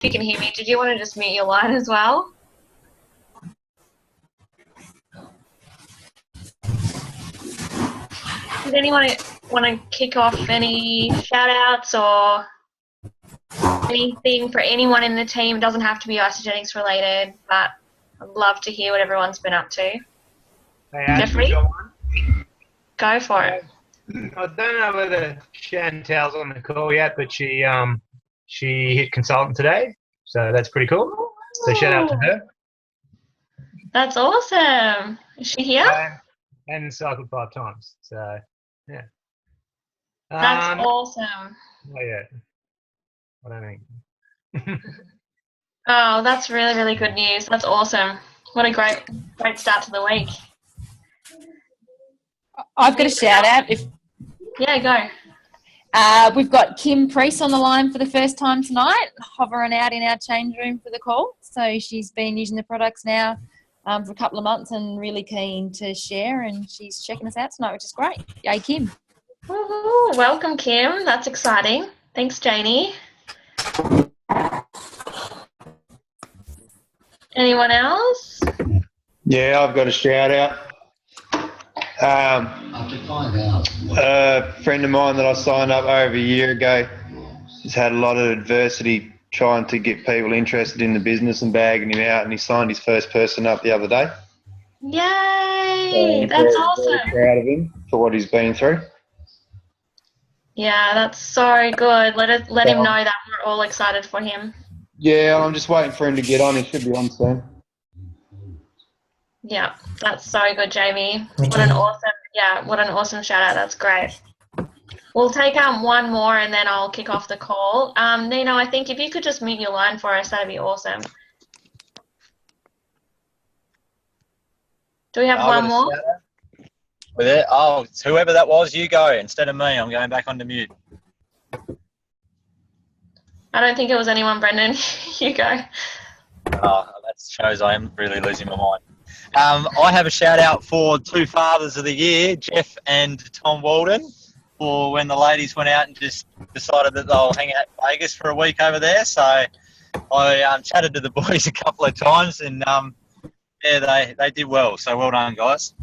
you can hear me, did you want to just mute your line as well? Does anyone want to kick off any shout outs or anything for anyone in the team? It doesn't have to be Isagenix related, but I'd love to hear what everyone's been up to. Hey, Ash, Jeffrey? Go for it. I don't know whether Chantel's on the call yet, but she hit consultant today, so that's pretty cool. So shout out to her. That's awesome. Is she here? And cycled 5 times. So yeah. That's awesome. Oh yeah. I don't think. Oh, that's really, really good news. That's awesome. What a great start to the week. I've got a shout out. Yeah, go. We've got Kim Priest on the line for the first time tonight, hovering out in our change room for the call. So she's been using the products now for a couple of months and really keen to share, and she's checking us out tonight, which is great. Yay, Kim. Woohoo. Welcome, Kim. That's exciting. Thanks, Janie. Anyone else? Yeah, I've got a shout out. A friend of mine that I signed up over a year ago has had a lot of adversity trying to get people interested in the business and bagging him out, and he signed his first person up the other day. Yay! That's awesome. Very proud of him for what he's been through. Yeah, that's so good. Let him know that we're all excited for him. Yeah, I'm just waiting for him to get on. He should be on soon. Yeah, that's so good, Jamie. What an awesome shout out. That's great. We'll take one more and then I'll kick off the call. Nino, I think if you could just mute your line for us, that'd be awesome. Do we have one more? With it? Oh, it's whoever that was, you go. Instead of me, I'm going back onto mute. I don't think it was anyone, Brendan. You go. Oh, that shows I am really losing my mind. I have a shout out for 2 fathers of the year, Jeff and Tom Walden, for when the ladies went out and just decided that they'll hang out in Vegas for a week over there. So I chatted to the boys a couple of times, and yeah, they did well. So well done, guys.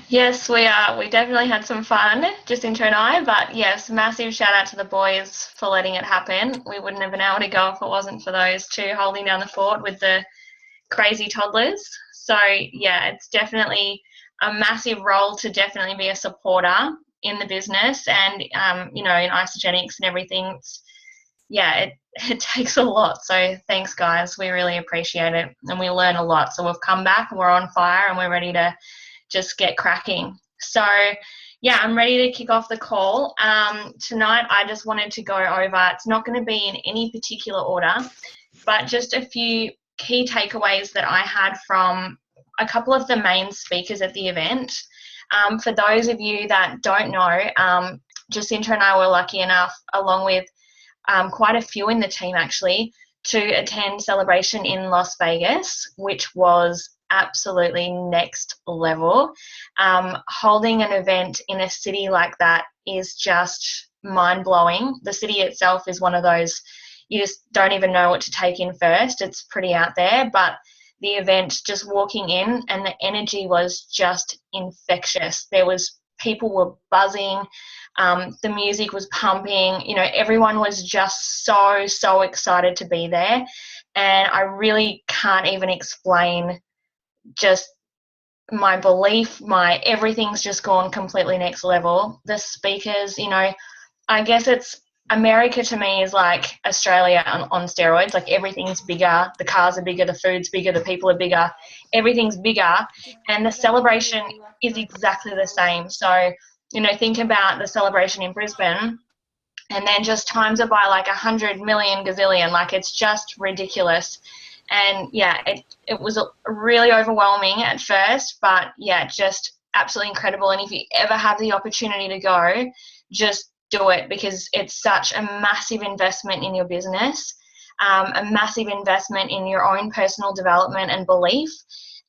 Yes, we definitely had some fun, Jacinta and I, but yes, massive shout out to the boys for letting it happen. We wouldn't have been able to go if it wasn't for those 2 holding down the fort with the crazy toddlers. So yeah, it's definitely a massive role to definitely be a supporter in the business, and in Isagenix and everything. It takes a lot. So thanks, guys. We really appreciate it, and we learn a lot. So we've come back, we're on fire, and we're ready to just get cracking. So yeah, I'm ready to kick off the call. Tonight, I just wanted to go over, it's not going to be in any particular order, but just a few key takeaways that I had from a couple of the main speakers at the event. For those of you that don't know, Jacinta and I were lucky enough, along with quite a few in the team actually, to attend Celebration in Las Vegas, which was absolutely next level. Holding an event in a city like that is just mind-blowing. The city itself is one of those, you just don't even know what to take in first. It's pretty out there, but the event, just walking in, and the energy was just infectious. People were buzzing, the music was pumping, everyone was just so excited to be there. And I really can't even explain just my belief, everything's just gone completely next level. The speakers, I guess it's America to me is like Australia on steroids. Like everything's bigger, the cars are bigger, the food's bigger, the people are bigger, everything's bigger, and the celebration is exactly the same. So, think about the celebration in Brisbane, and then just times it by like 100 million gazillion. Like it's just ridiculous. And yeah, it was really overwhelming at first, but yeah, just absolutely incredible. And if you ever have the opportunity to go, just do it, because it's such a massive investment in your business, a massive investment in your own personal development and belief.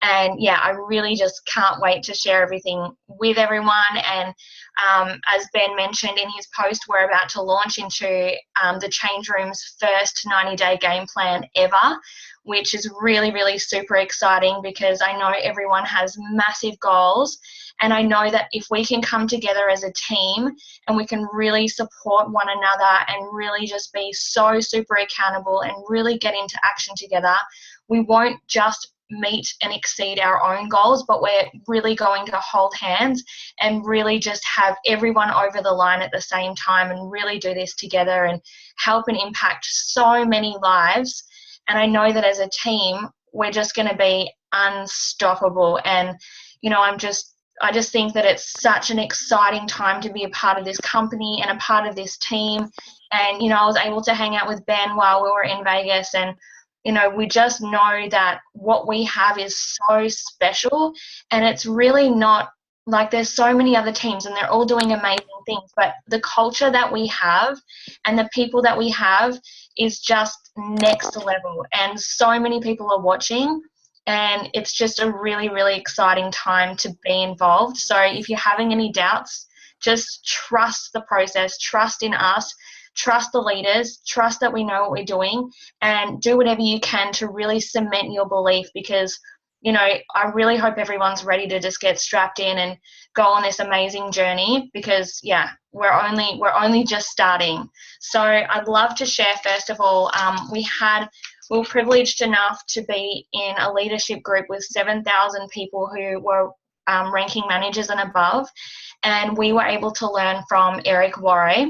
And yeah, I really just can't wait to share everything with everyone. And As Ben mentioned in his post, we're about to launch into the Change Room's first 90-day game plan ever, which is really, really super exciting because I know everyone has massive goals. And I know that if we can come together as a team and we can really support one another and really just be so super accountable and really get into action together, we won't just meet and exceed our own goals, but we're really going to hold hands and really just have everyone over the line at the same time and really do this together and help and impact so many lives. And I know that as a team, we're just going to be unstoppable. And, you know, I just think that it's such an exciting time to be a part of this company and a part of this team. And, you know, I was able to hang out with Ben while we were in Vegas, and, you know, we just know that what we have is so special, and it's really not like there's so many other teams and they're all doing amazing things, but the culture that we have and the people that we have is just next level, and so many people are watching. And it's just a really, really exciting time to be involved. So if you're having any doubts, just trust the process, trust in us, trust the leaders, trust that we know what we're doing, and do whatever you can to really cement your belief, because, you know, I really hope everyone's ready to just get strapped in and go on this amazing journey, because, yeah, we're only just starting. So I'd love to share, first of all, we were privileged enough to be in a leadership group with 7,000 people who were ranking managers and above, and we were able to learn from Eric Worre.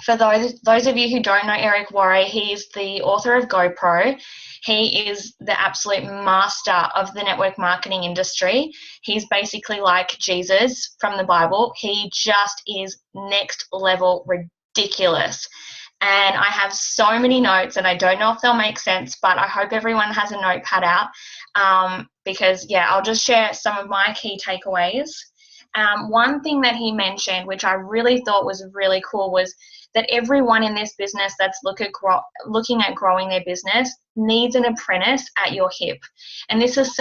For those of you who don't know Eric Worre, he's the author of GoPro. He is the absolute master of the network marketing industry. He's basically like Jesus from the Bible. He just is next level ridiculous. And I have so many notes, and I don't know if they'll make sense, but I hope everyone has a notepad out, because, yeah, I'll just share some of my key takeaways. One thing that he mentioned, which I really thought was really cool, was that everyone in this business that's looking at growing their business needs an apprentice at your hip. And this is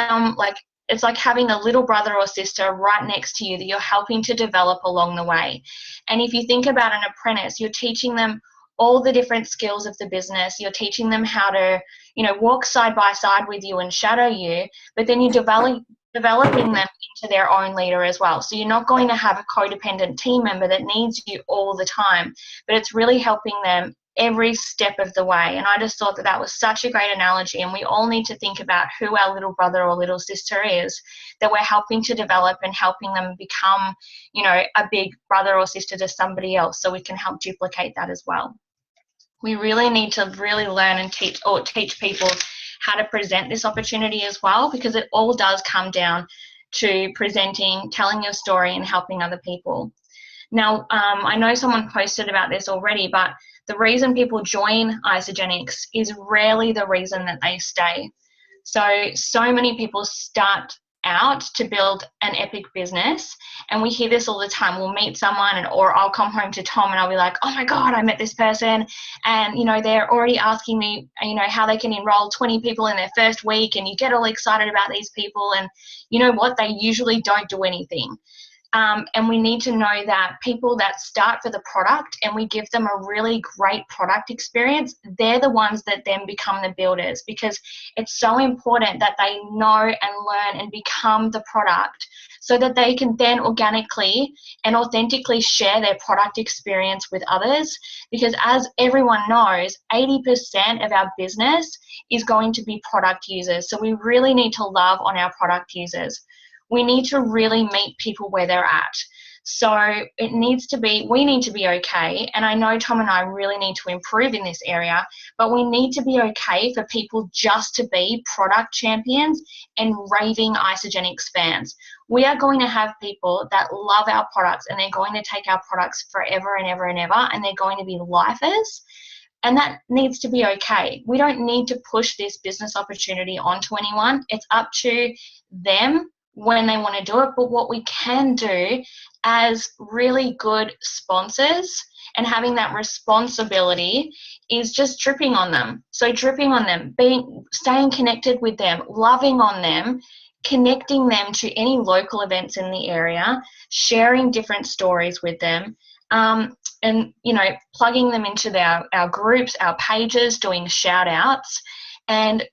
it's like having a little brother or sister right next to you that you're helping to develop along the way. And if you think about an apprentice, you're teaching them all the different skills of the business. You're teaching them how to, you know, walk side by side with you and shadow you, but then you're developing them into their own leader as well. So you're not going to have a codependent team member that needs you all the time, but it's really helping them every step of the way. And I just thought that that was such a great analogy, and we all need to think about who our little brother or little sister is that we're helping to develop and helping them become, you know, a big brother or sister to somebody else, so we can help duplicate that as well. We really need to really learn and teach people how to present this opportunity as well, because it all does come down to presenting, telling your story, and helping other people. Now, I know someone posted about this already, but the reason people join Isagenix is rarely the reason that they stay. So many people start out to build an epic business, and we hear this all the time. We'll meet someone, or I'll come home to Tom and I'll be like, oh my God, I met this person, and, you know, they're already asking me, you know, how they can enroll 20 people in their first week, and you get all excited about these people, and you know what, they usually don't do anything. And we need to know that people that start for the product and we give them a really great product experience, they're the ones that then become the builders, because it's so important that they know and learn and become the product, so that they can then organically and authentically share their product experience with others. Because as everyone knows, 80% of our business is going to be product users. So we really need to love on our product users. We need to really meet people where they're at. So we need to be okay. And I know Tom and I really need to improve in this area, but we need to be okay for people just to be product champions and raving Isagenix fans. We are going to have people that love our products, and they're going to take our products forever and ever and ever, and they're going to be lifers. And that needs to be okay. We don't need to push this business opportunity onto anyone. It's up to them when they want to do it. But what we can do as really good sponsors and having that responsibility is just dripping on them. So dripping on them, staying connected with them, loving on them, connecting them to any local events in the area, sharing different stories with them, and, you know, plugging them into our groups, our pages, doing shout outs. And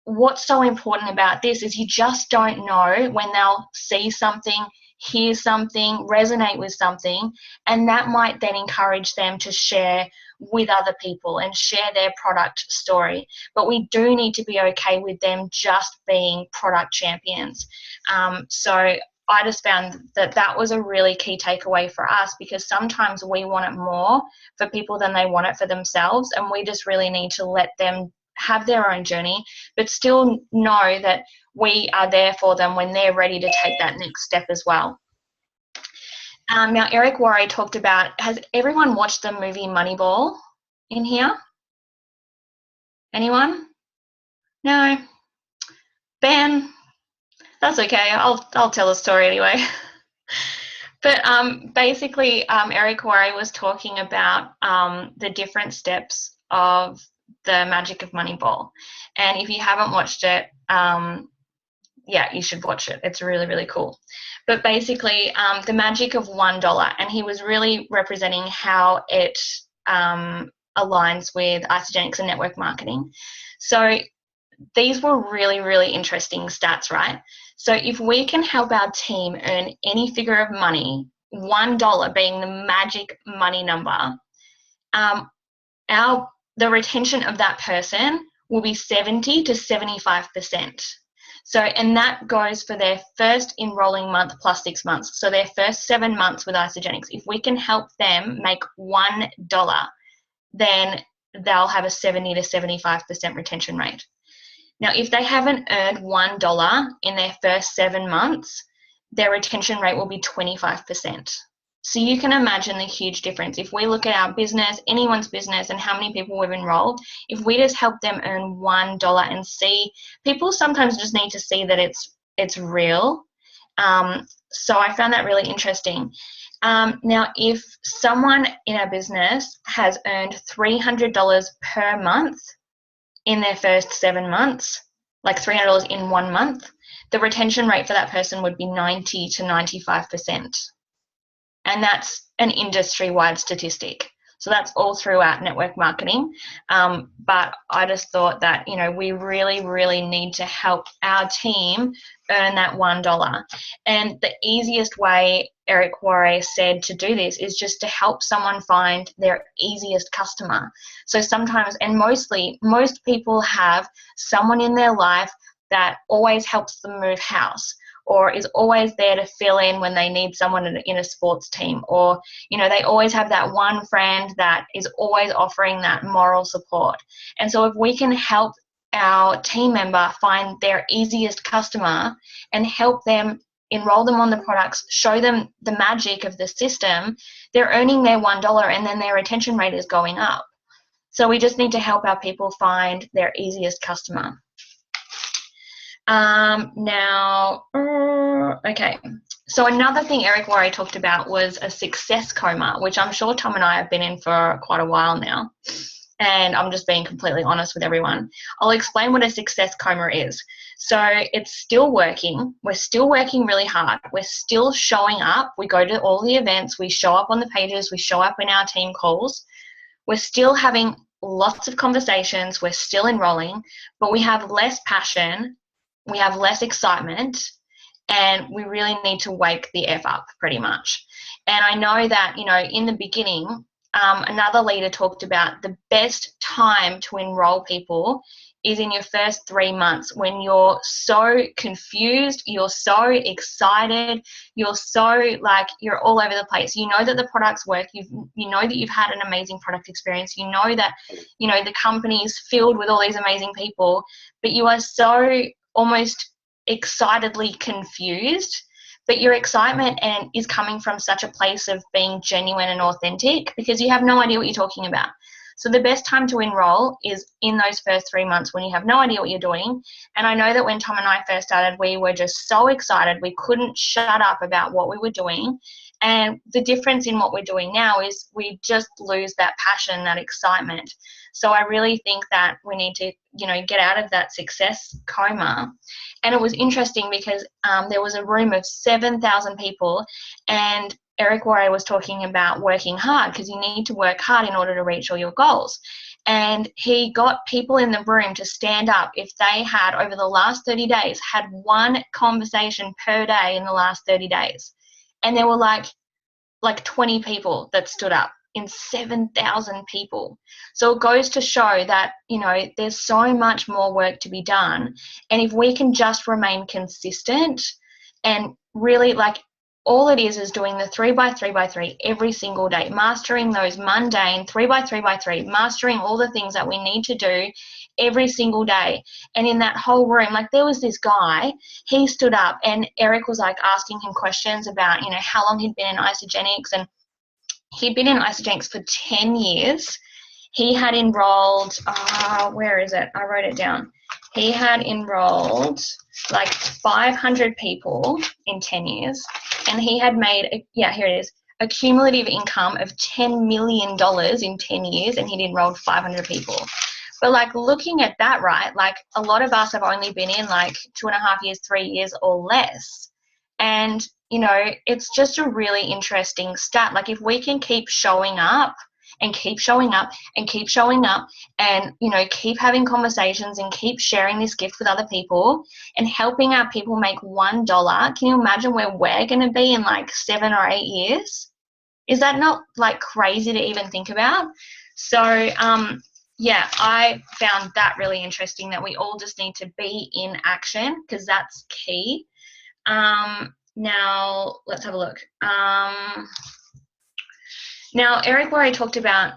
what's so important about this is you just don't know when they'll see something, hear something, resonate with something, and that might then encourage them to share with other people and share their product story. But we do need to be okay with them just being product champions. So I just found that was a really key takeaway for us, because sometimes we want it more for people than they want it for themselves, and we just really need to let them have their own journey, but still know that we are there for them when they're ready to take that next step as well. Now, Eric Worre talked about, has everyone watched the movie Moneyball in here? Anyone? No? Ben? That's okay, I'll tell a story anyway. But basically, Eric Worre was talking about the different steps of the magic of Moneyball. And if you haven't watched it, yeah, you should watch it. It's really, really cool. But basically, the magic of $1, and he was really representing how it aligns with Isagenix and network marketing. So these were really, really interesting stats, right? So if we can help our team earn any figure of money, $1 being the magic money number, the retention of that person will be 70 to 75%. So, and that goes for their first enrolling month plus 6 months. So their first 7 months with Isagenix. If we can help them make $1, then they'll have a 70 to 75% retention rate. Now, if they haven't earned $1 in their first 7 months, their retention rate will be 25%. So you can imagine the huge difference. If we look at our business, anyone's business, and how many people we've enrolled, if we just help them earn $1 and see, people sometimes just need to see that it's real. So I found that really interesting. Now, if someone in our business has earned $300 per month in their first 7 months, like $300 in 1 month, the retention rate for that person would be 90 to 95%. And that's an industry-wide statistic. So that's all throughout network marketing. But I just thought that, you know, we really, really need to help our team earn that $1. And the easiest way, Eric Worre said, to do this is just to help someone find their easiest customer. So sometimes, and mostly, most people have someone in their life that always helps them move house, or is always there to fill in when they need someone in a sports team, or, you know, they always have that one friend that is always offering that moral support. And so if we can help our team member find their easiest customer and help them enroll them on the products, show them the magic of the system, they're earning their $1 and then their retention rate is going up. So we just need to help our people find their easiest customer. Okay. So another thing Eric Worre talked about was a success coma, which I'm sure Tom and I have been in for quite a while now. And I'm just being completely honest with everyone. I'll explain what a success coma is. So it's still working. We're still working really hard. We're still showing up. We go to all the events. We show up on the pages. We show up in our team calls. We're still having lots of conversations. We're still enrolling, but we have less passion. We have less excitement, and we really need to wake the F up pretty much. And I know that, you know, in the beginning, another leader talked about the best time to enroll people is in your first 3 months, when you're so confused, you're so excited, you're so, like, you're all over the place. You know that the products work, you know that you've had an amazing product experience, you know that, you know, the company's filled with all these amazing people, but you are so almost excitedly confused, but your excitement is coming from such a place of being genuine and authentic, because you have no idea what you're talking about. So the best time to enroll is in those first 3 months when you have no idea what you're doing. And I know that when Tom and I first started, we were just so excited. We couldn't shut up about what we were doing. And the difference in what we're doing now is we just lose that passion, that excitement. So I really think that we need to, get out of that success coma. And it was interesting because there was a room of 7,000 people, and Eric Worre was talking about working hard, because you need to work hard in order to reach all your goals. And he got people in the room to stand up if they had, over the last 30 days, had one conversation per day in the last 30 days. And there were like 20 people that stood up in 7,000 people. So it goes to show that, there's so much more work to be done. And if we can just remain consistent and really, all it is doing the 3x3x3 every single day, mastering those mundane 3x3x3, mastering all the things that we need to do every single day. And in that whole room, there was this guy, he stood up and Eric was asking him questions about, how long he'd been in Isagenix, and he'd been in Isagenix for 10 years. He had enrolled, where is it? I wrote it down. He had enrolled 500 people in 10 years, and he had made, here it is, a cumulative income of $10 million in 10 years, and he'd enrolled 500 people. But looking at that, right, a lot of us have only been in 2.5 years, 3 years or less. And, it's just a really interesting stat. If we can keep showing up and keep showing up and keep showing up and, keep having conversations and keep sharing this gift with other people and helping our people make $1, can you imagine where we're going to be in 7 or 8 years? Is that not crazy to even think about? So, I found that really interesting, that we all just need to be in action, because that's key. Now, let's have a look. Now, Eric Worre talked about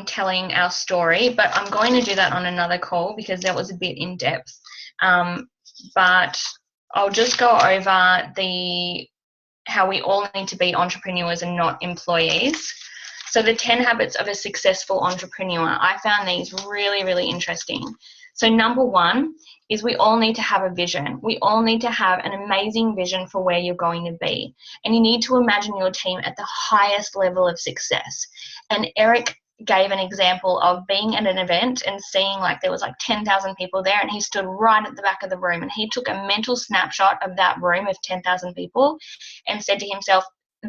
telling our story, but I'm going to do that on another call because that was a bit in depth. But I'll just go over how we all need to be entrepreneurs and not employees. So the 10 habits of a successful entrepreneur, I found these really, really interesting. So number 1 is we all need to have a vision. We all need to have an amazing vision for where you're going to be. And you need to imagine your team at the highest level of success. And Eric gave an example of being at an event and seeing there was 10,000 people there, and he stood right at the back of the room, and he took a mental snapshot of that room of 10,000 people and said to himself,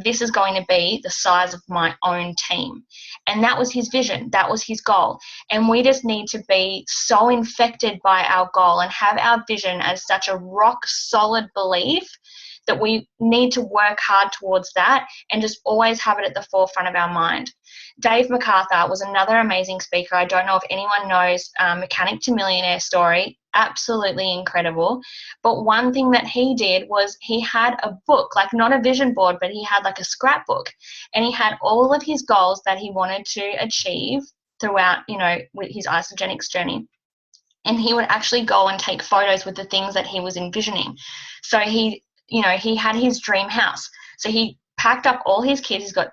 this is going to be the size of my own team. And that was his vision. That was his goal. And we just need to be so infected by our goal and have our vision as such a rock solid belief that we need to work hard towards that and just always have it at the forefront of our mind. Dave MacArthur was another amazing speaker. I don't know if anyone knows Mechanic to Millionaire story. Absolutely incredible. But one thing that he did was he had a book, not a vision board, but he had a scrapbook, and he had all of his goals that he wanted to achieve throughout, with his Isagenix journey. And he would actually go and take photos with the things that he was envisioning. So he had his dream house. So he packed up all his kids. He's got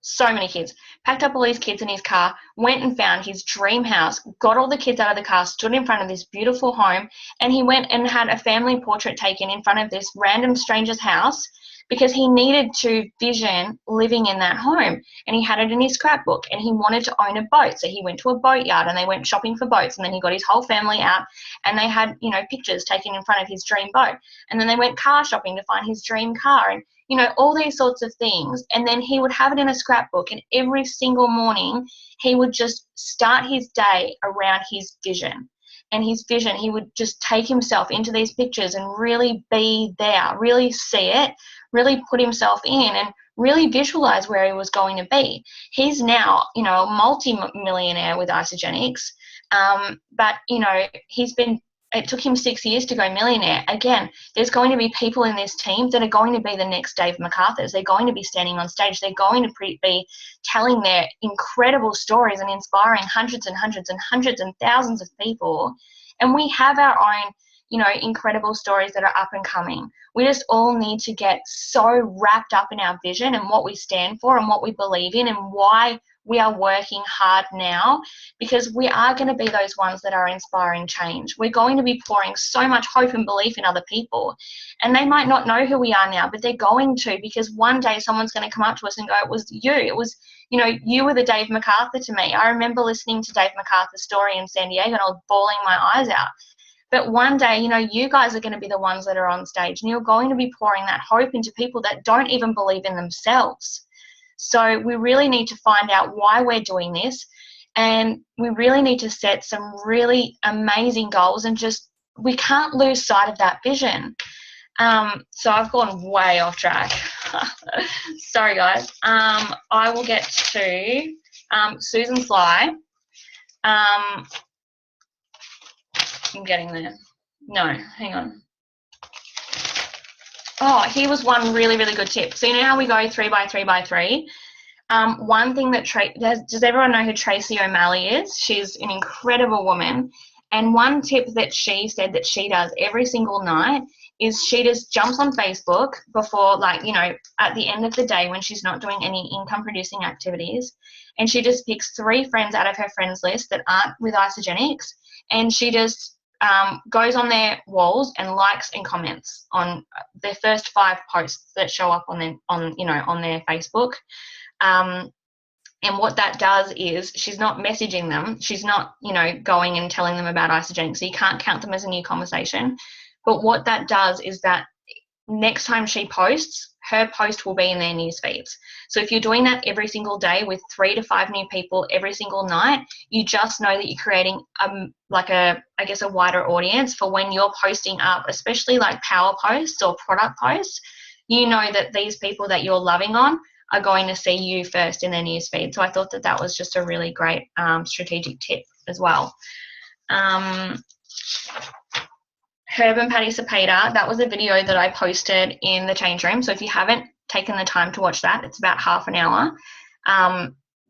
so many kids. Packed up all his kids in his car, went and found his dream house, got all the kids out of the car, stood in front of this beautiful home, and he went and had a family portrait taken in front of this random stranger's house because he needed to vision living in that home. And he had it in his scrapbook, and he wanted to own a boat. So he went to a boatyard and they went shopping for boats, and then he got his whole family out and they had, pictures taken in front of his dream boat. And then they went car shopping to find his dream car, and all these sorts of things. And then he would have it in a scrapbook, and every single morning he would just start his day around his vision. And his vision, he would just take himself into these pictures and really be there, really see it, really put himself in and really visualize where he was going to be. He's now, a multi-millionaire with Isagenix, but, it took him 6 years to go millionaire. Again, there's going to be people in this team that are going to be the next Dave MacArthurs. They're going to be standing on stage. They're going to be telling their incredible stories and inspiring hundreds and hundreds and hundreds and thousands of people. And we have our own, incredible stories that are up and coming. We just all need to get so wrapped up in our vision and what we stand for and what we believe in and why we are working hard now, because we are going to be those ones that are inspiring change. We're going to be pouring so much hope and belief in other people, and they might not know who we are now, but they're going to, because one day someone's going to come up to us and go, it was you. It was, you know, you were the Dave MacArthur to me. I remember listening to Dave MacArthur's story in San Diego and I was bawling my eyes out. But one day, you know, you guys are going to be the ones that are on stage, and you're going to be pouring that hope into people that don't even believe in themselves. So we really need to find out why we're doing this, and we really need to set some really amazing goals, and just, we can't lose sight of that vision. So I've gone way off track. Sorry, guys. I will get to Susan Sly. I'm getting there. No, hang on. Oh, here was one really, really good tip. So you know how we go 3 by 3 by 3? One thing that does everyone know who Tracy O'Malley is? She's an incredible woman. And one tip that she said that she does every single night is she just jumps on Facebook before, like, you know, at the end of the day when she's not doing any income producing activities, and she just picks 3 friends out of her friends list that aren't with Isagenix, and she just goes on their walls and likes and comments on their first 5 posts that show up on their Facebook. And what that does is, she's not messaging them. She's not, you know, going and telling them about Isagenix. So you can't count them as a new conversation. But what that does is that next time she posts, her post will be in their news feeds. So if you're doing that every single day with 3 to 5 new people every single night, you just know that you're creating a wider audience for when you're posting up, especially like power posts or product posts. You know that these people that you're loving on are going to see you first in their news feed. So I thought that was just a really great strategic tip as well. Herb and Patty Sapeda, that was a video that I posted in the change room. So if you haven't taken the time to watch that, it's about half an hour.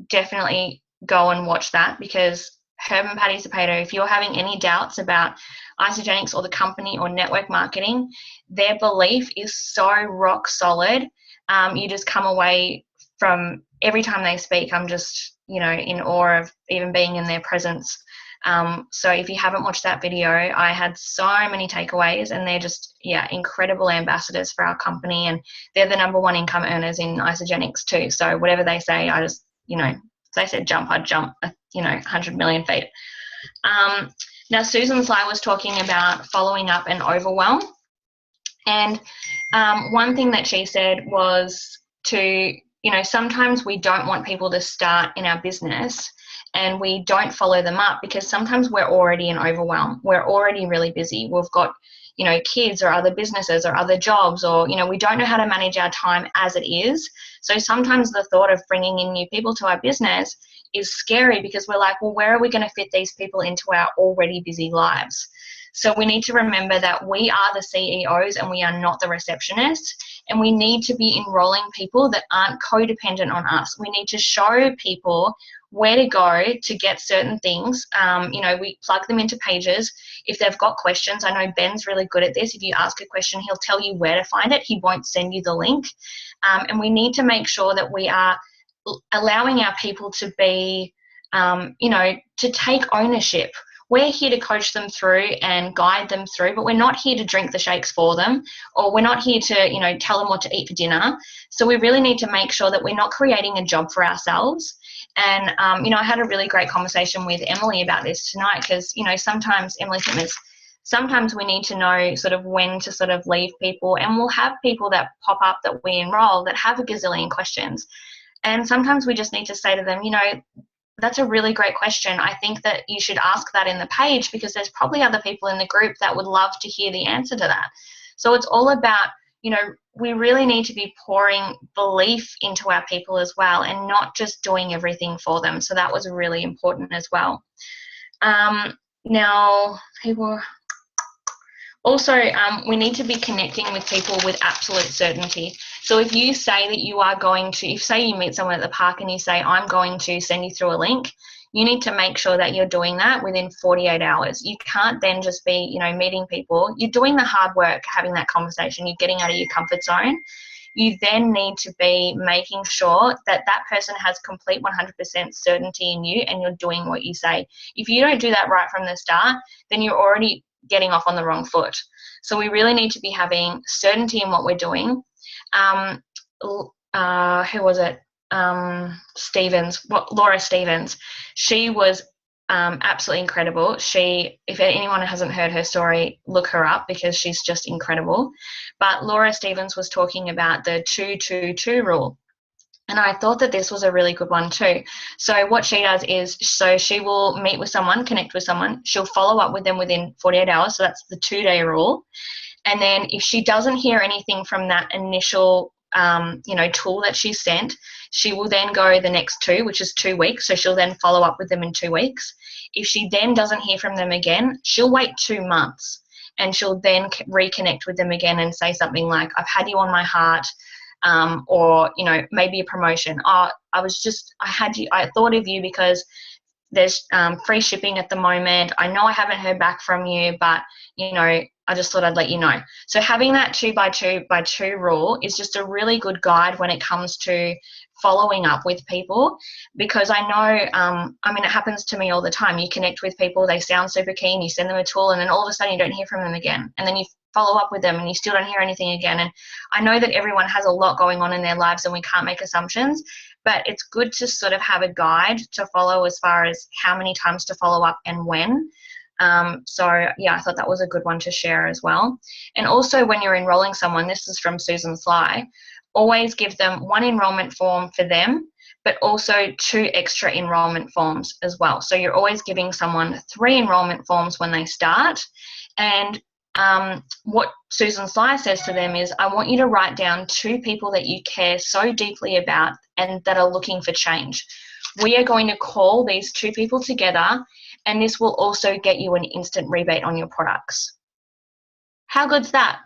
Definitely go and watch that, because Herb and Patty Sapeda, if you're having any doubts about Isagenix or the company or network marketing, their belief is so rock solid. You just come away from, every time they speak, I'm just, you know, in awe of even being in their presence. So if you haven't watched that video, I had so many takeaways, and they're just, incredible ambassadors for our company, and they're the #1 income earners in Isagenix too. So whatever they say, I just, you know, if they said jump, I'd jump, 100 million feet. Now, Susan Sly was talking about following up and overwhelm. And one thing that she said was to, sometimes we don't want people to start in our business and we don't follow them up because sometimes we're already in overwhelm. We're already really busy. We've got, kids or other businesses or other jobs, or, we don't know how to manage our time as it is. So sometimes the thought of bringing in new people to our business is scary because we're like, well, where are we going to fit these people into our already busy lives? So we need to remember that we are the CEOs and we are not the receptionists, and we need to be enrolling people that aren't codependent on us. We need to show people where to go to get certain things. We plug them into pages. If they've got questions, I know Ben's really good at this. If you ask a question, he'll tell you where to find it. He won't send you the link. And we need to make sure that we are allowing our people to be, to take ownership. We're here to coach them through and guide them through, but we're not here to drink the shakes for them, or we're not here to, tell them what to eat for dinner. So we really need to make sure that we're not creating a job for ourselves. And, I had a really great conversation with Emily about this tonight because, sometimes, Emily Fitness, sometimes we need to know sort of when to sort of leave people, and we'll have people that pop up that we enroll that have a gazillion questions. And sometimes we just need to say to them, that's a really great question. I think that you should ask that in the page because there's probably other people in the group that would love to hear the answer to that. So it's all about, we really need to be pouring belief into our people as well and not just doing everything for them. So that was really important as well. Now, people also, we need to be connecting with people with absolute certainty. So if you say that you are going to, if say you meet someone at the park and you say, I'm going to send you through a link, you need to make sure that you're doing that within 48 hours. You can't then just be, meeting people. You're doing the hard work, having that conversation. You're getting out of your comfort zone. you then need to be making sure that that person has complete 100% certainty in you and you're doing what you say. If you don't do that right from the start, then you're already getting off on the wrong foot. So we really need to be having certainty in what we're doing. Who was it? Laura Stevens. She was absolutely incredible. If anyone hasn't heard her story, look her up because she's just incredible. But Laura Stevens was talking about the 2-2-2 rule. And I thought that this was a really good one too. So what she does is, so she will meet with someone, connect with someone. She'll follow up with them within 48 hours. So that's the 2-day rule. And then if she doesn't hear anything from that initial tool that she sent, she will then go the next 2, which is 2 weeks. So she'll then follow up with them in 2 weeks. If she then doesn't hear from them again, she'll wait 2 months and she'll then reconnect with them again and say something like, I've had you on my heart. Or, maybe a promotion. I thought of you because there's free shipping at the moment. I know I haven't heard back from you, but, I just thought I'd let you know. So having that 2-by-2 rule is just a really good guide when it comes to following up with people, because I know, it happens to me all the time. You connect with people, they sound super keen, you send them a tool, and then all of a sudden you don't hear from them again. And then you follow up with them and you still don't hear anything again. And I know that everyone has a lot going on in their lives and we can't make assumptions, but it's good to sort of have a guide to follow as far as how many times to follow up and when. I thought that was a good one to share as well. And also when you're enrolling someone, this is from Susan Sly, always give them 1 enrollment form for them, but also 2 extra enrollment forms as well. So you're always giving someone 3 enrollment forms when they start. And what Susan Sly says to them is, I want you to write down 2 people that you care so deeply about and that are looking for change. We are going to call these 2 people together, and this will also get you an instant rebate on your products. How good's that?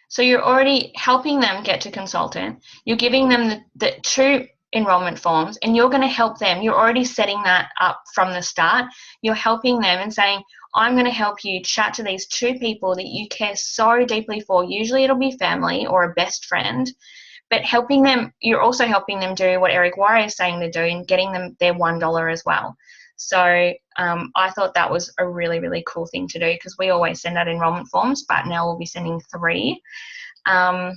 So you're already helping them get to consultant. You're giving them the 2 enrollment forms, and you're going to help them. You're already setting that up from the start. You're helping them and saying, I'm going to help you chat to these 2 people that you care so deeply for. Usually it'll be family or a best friend, but helping them, you're also helping them do what Eric Warre is saying to do and getting them their $1 as well. So I thought that was a really, really cool thing to do, because we always send out enrollment forms, but now we'll be sending 3. I've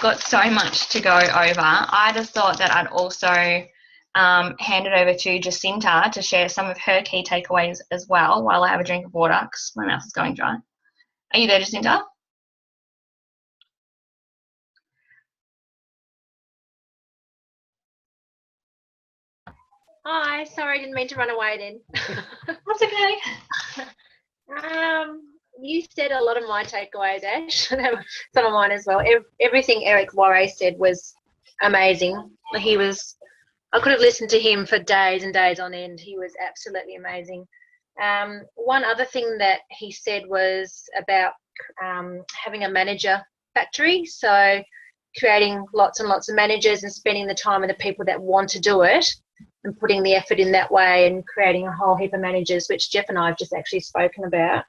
got so much to go over. I just thought that I'd also hand it over to Jacinta to share some of her key takeaways as well while I have a drink of water because my mouth is going dry. Are you there, Jacinta? Hi, sorry, I didn't mean to run away then. That's okay. You said a lot of my takeaways, Ash. Some of mine as well. Everything Eric Warre said was amazing. I could have listened to him for days and days on end. He was absolutely amazing. One other thing that he said was about having a manager factory. So creating lots and lots of managers and spending the time with the people that want to do it and putting the effort in that way and creating a whole heap of managers, which Jeff and I have just actually spoken about.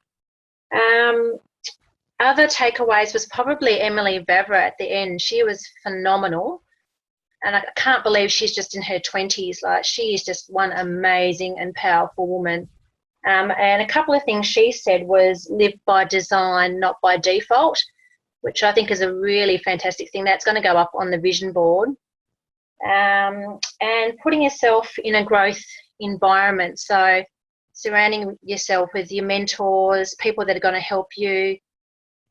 Other takeaways was probably Emily Vavra at the end. She was phenomenal. And I can't believe she's just in her 20s. Like, she is just one amazing and powerful woman. And a couple of things she said was live by design, not by default, which I think is a really fantastic thing. That's going to go up on the vision board. And putting yourself in a growth environment. So surrounding yourself with your mentors, people that are going to help you,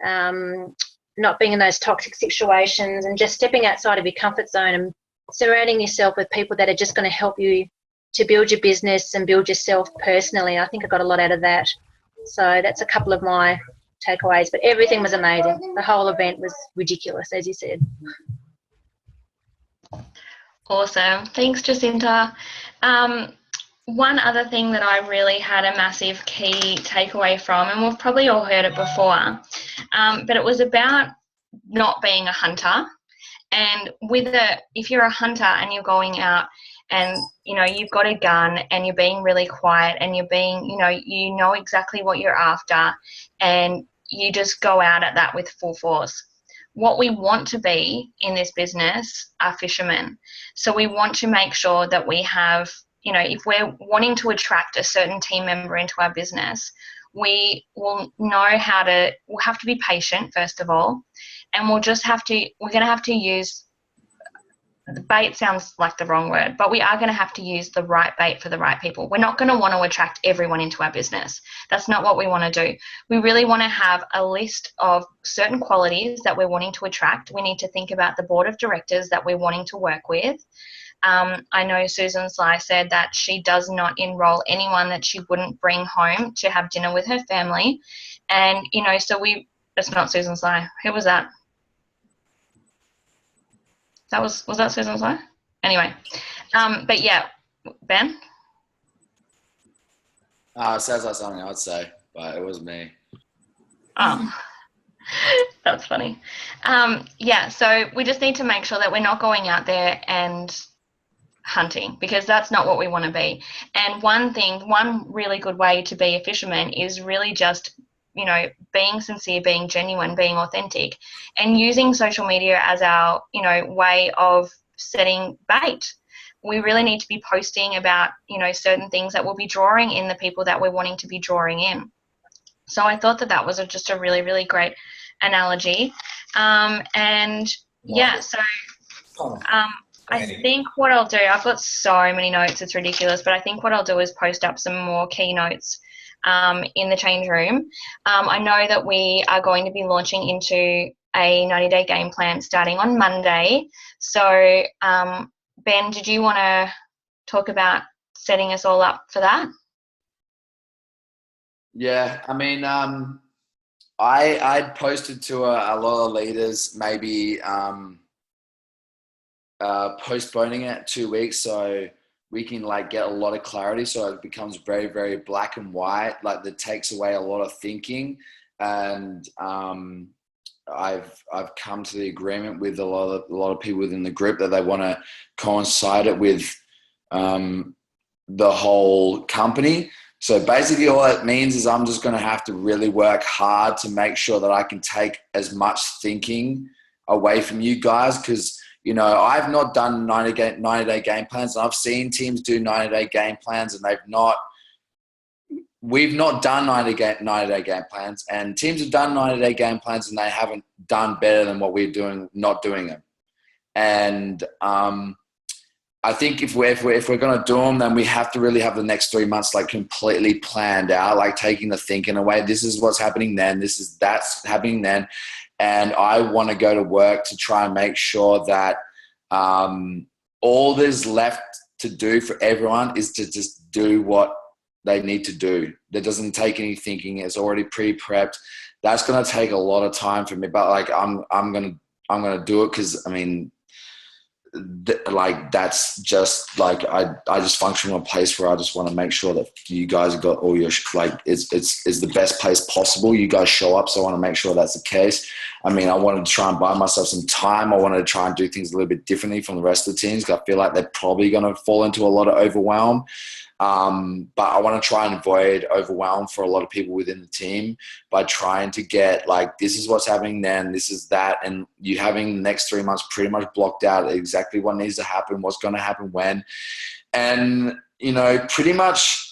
not being in those toxic situations and just stepping outside of your comfort zone and surrounding yourself with people that are just going to help you to build your business and build yourself personally. I think I got a lot out of that. So that's a couple of my takeaways, but everything was amazing. The whole event was ridiculous, as you said. Awesome. Thanks, Jacinta. One other thing that I really had a massive key takeaway from, and we've probably all heard it before, but it was about not being a hunter. And if you're a hunter and you're going out and, you've got a gun and you're being really quiet and you're being, you know exactly what you're after and you just go out at that with full force. What we want to be in this business are fishermen. So we want to make sure that we have, you know, if we're wanting to attract a certain team member into our business, we will know how to, we'll have to be patient, first of all, and we're going to have to use, the bait sounds like the wrong word, but we are going to have to use the right bait for the right people. We're not going to want to attract everyone into our business. That's not what we want to do. We really want to have a list of certain qualities that we're wanting to attract. We need to think about the board of directors that we're wanting to work with. I know Susan Sly said that she does not enroll anyone that she wouldn't bring home to have dinner with her family. And, you know, so that's not Susan Sly. Who was that? Was that Susan Sly? Anyway, but yeah, Ben? It sounds like something I'd say, but it was me. Oh, that's funny. Yeah, so we just need to make sure that we're not going out there and hunting, because that's not what we want to be. And one really good way to be a fisherman is really just, you know, being sincere, being genuine, being authentic, and using social media as our, you know, way of setting bait. We really need to be posting about, you know, certain things that will be drawing in the people that we're wanting to be drawing in. So I thought that was just a really, really great analogy. And yeah, so I think what I'll do, I've got so many notes, it's ridiculous, but I think what I'll do is post up some more keynotes in the change room. I know that we are going to be launching into a 90-day game plan starting on Monday. So, Ben, did you want to talk about setting us all up for that? Yeah, I mean, I posted to a lot of leaders maybe postponing it 2 weeks so we can like get a lot of clarity, so it becomes very, very black and white, like that takes away a lot of thinking. And I've come to the agreement with a lot of people within the group that they want to coincide it with the whole company. So basically all that means is I'm just going to have to really work hard to make sure that I can take as much thinking away from you guys, because you know, I've not done 90-day game plans, and I've seen teams do 90-day game plans, and we've not done 90-day game plans, and teams have done 90-day game plans and they haven't done better than what we're doing, not doing them. And I think if we're going to do them, then we have to really have the next 3 months like completely planned out, like taking the thinking away. This is what's happening then. That's happening then. And I want to go to work to try and make sure that all there's left to do for everyone is to just do what they need to do. That doesn't take any thinking. It's already pre-prepped. That's going to take a lot of time for me, but like I'm going to do it, because I mean, like that's just like I just function in a place where I just want to make sure that you guys have got all your like it's the best place possible. You guys show up, so I want to make sure that's the case. I mean, I wanted to try and buy myself some time. I wanted to try and do things a little bit differently from the rest of the teams, because I feel like they're probably going to fall into a lot of overwhelm. But I want to try and avoid overwhelm for a lot of people within the team by trying to get like, this is what's happening then, this is that, and you having the next 3 months pretty much blocked out exactly what needs to happen, what's going to happen when. And, you know, pretty much,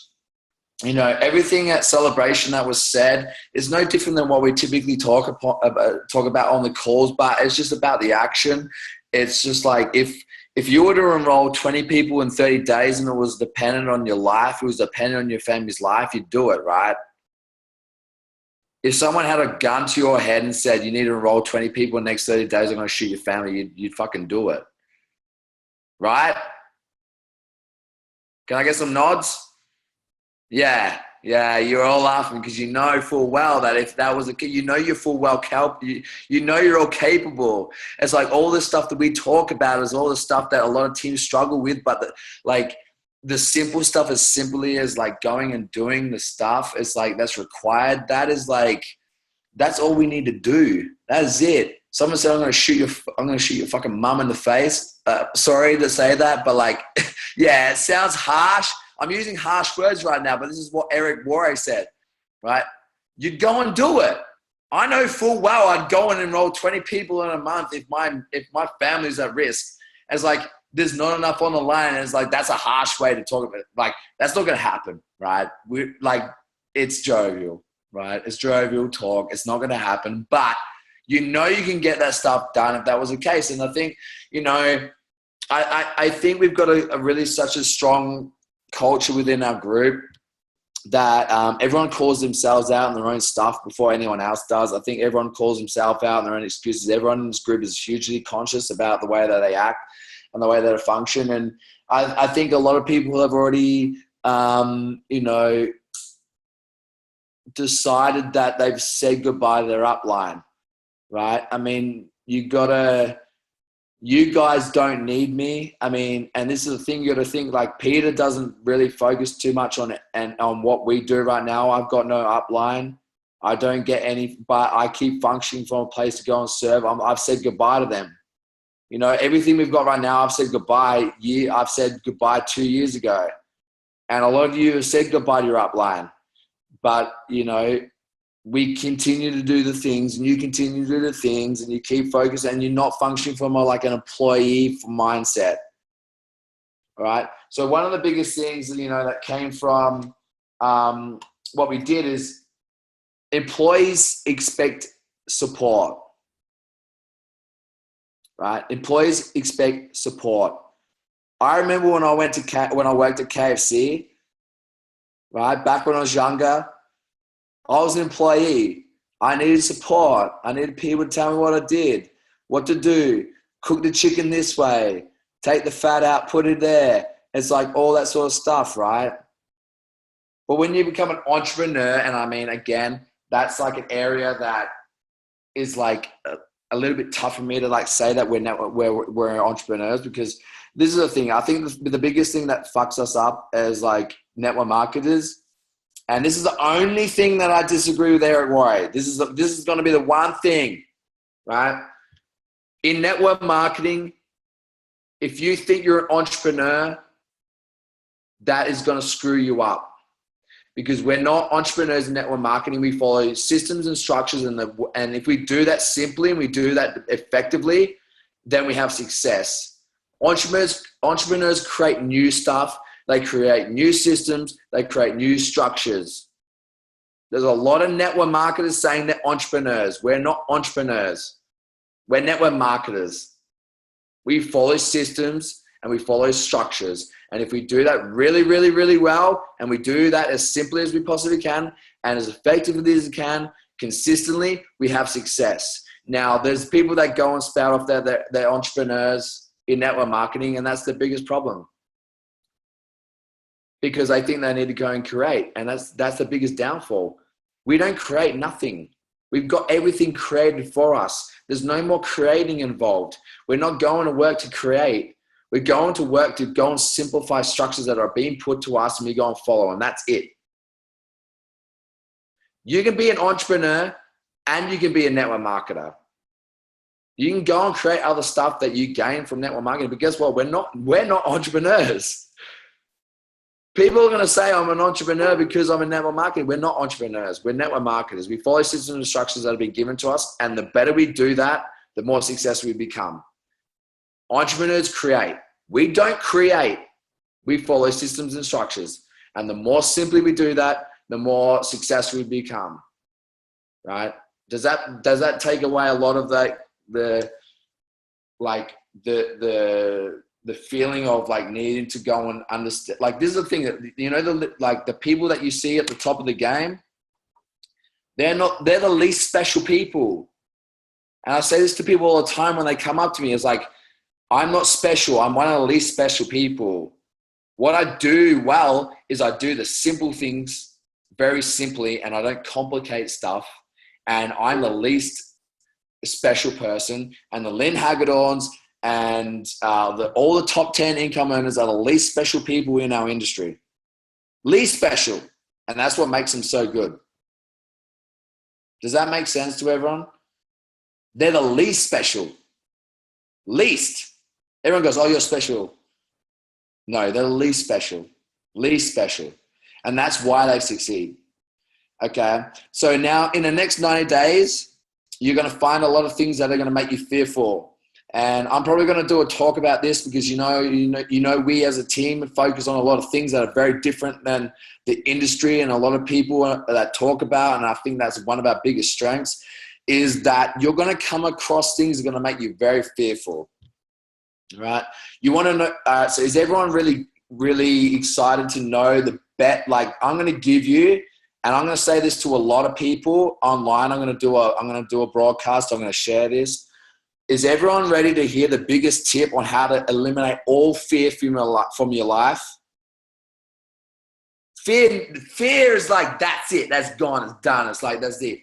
you know, everything at Celebration that was said is no different than what we typically talk about on the calls, but it's just about the action. It's just like, if you were to enroll 20 people in 30 days and it was dependent on your life, it was dependent on your family's life, you'd do it, right? If someone had a gun to your head and said, you need to enroll 20 people in the next 30 days, I'm going to shoot your family, you'd fucking do it. Right? Can I get some nods? Yeah, you're all laughing because you know full well that if that was a kid, you know you're full well, you know you're all capable. It's like all this stuff that we talk about is all the stuff that a lot of teams struggle with, but the simple stuff, as simply as like going and doing the stuff, it's like that's required. That is like, that's all we need to do. That is it. Someone said, I'm going to shoot your fucking mum in the face. Sorry to say that, but like, yeah, it sounds harsh. I'm using harsh words right now, but this is what Eric Worre said, right? You'd go and do it. I know full well I'd go and enroll 20 people in a month if my family's at risk. It's like there's not enough on the line, and it's like that's a harsh way to talk about it. Like that's not gonna happen, right? It's jovial, right? It's jovial talk. It's not gonna happen, but you can get that stuff done if that was the case. And I think, I think we've got a really such a strong culture within our group that everyone calls themselves out on their own stuff before anyone else does. I think everyone calls himself out on their own excuses. Everyone in this group is hugely conscious about the way that they act and the way that they function. And I think a lot of people have already, decided that they've said goodbye to their upline, right? I mean, you guys don't need me. I mean, and this is the thing you got to think, like Peter doesn't really focus too much on it and on what we do right now. I've got no upline. I don't get any, but I keep functioning from a place to go and serve. I've said goodbye to them. Everything we've got right now, I've said goodbye. I've said goodbye 2 years ago. And a lot of you have said goodbye to your upline. But, we continue to do the things and you continue to do the things and you keep focused and you're not functioning from like an employee mindset. All right. So one of the biggest things, that came from what we did is employees expect support, right? Employees expect support. I remember when I worked at KFC, right? Back when I was younger, I was an employee. I needed support. I needed people to tell me what I did, what to do, cook the chicken this way, take the fat out, put it there. It's like all that sort of stuff, right? But when you become an entrepreneur, and I mean, again, that's like an area that is like a little bit tough for me to like say that we're entrepreneurs, because this is the thing. I think the biggest thing that fucks us up as like network marketers, and this is the only thing that I disagree with Eric Worre. This is going to be the one thing, right? In network marketing, if you think you're an entrepreneur, that is going to screw you up, because we're not entrepreneurs in network marketing. We follow systems and structures, and if we do that simply and we do that effectively, then we have success. Entrepreneurs create new stuff. They create new systems. They create new structures. There's a lot of network marketers saying they're entrepreneurs. We're not entrepreneurs. We're network marketers. We follow systems and we follow structures. And if we do that really, really, really well, and we do that as simply as we possibly can and as effectively as we can, consistently, we have success. Now, there's people that go and spout off they're entrepreneurs in network marketing, and that's the biggest problem. Because I think they need to go and create. And that's the biggest downfall. We don't create nothing. We've got everything created for us. There's no more creating involved. We're not going to work to create. We're going to work to go and simplify structures that are being put to us, and we go and follow, and that's it. You can be an entrepreneur and you can be a network marketer. You can go and create other stuff that you gain from network marketing, but guess what? We're not entrepreneurs. People are going to say I'm an entrepreneur because I'm in network marketing. We're not entrepreneurs. We're network marketers. We follow systems and structures that have been given to us, and the better we do that, the more successful we become. Entrepreneurs create. We don't create. We follow systems and structures. And the more simply we do that, the more successful we become. Right? Does that take away a lot of the feeling of like needing to go and understand? Like, this is the thing that, the people that you see at the top of the game, they're the least special people. And I say this to people all the time when they come up to me. It's like, I'm not special. I'm one of the least special people. What I do well is I do the simple things very simply, and I don't complicate stuff. And I'm the least special person. And the Lynn Hagedorns and all the top 10 income earners are the least special people in our industry. Least special. And that's what makes them so good. Does that make sense to everyone? They're the least special. Least. Everyone goes, oh, you're special. No, they're the least special. Least special. And that's why they succeed. Okay. So now in the next 90 days, you're going to find a lot of things that are going to make you fearful. And I'm probably going to do a talk about this because, we as a team focus on a lot of things that are very different than the industry and a lot of people that talk about. And I think that's one of our biggest strengths is that you're going to come across things that are going to make you very fearful. Right? You want to know, so is everyone really, really excited to know the bet? Like I'm going to give you, and I'm going to say this to a lot of people online. I'm going to do a broadcast. I'm going to share this. Is everyone ready to hear the biggest tip on how to eliminate all fear from your life? Fear is like, that's it. That's gone. It's done. It's like, that's it.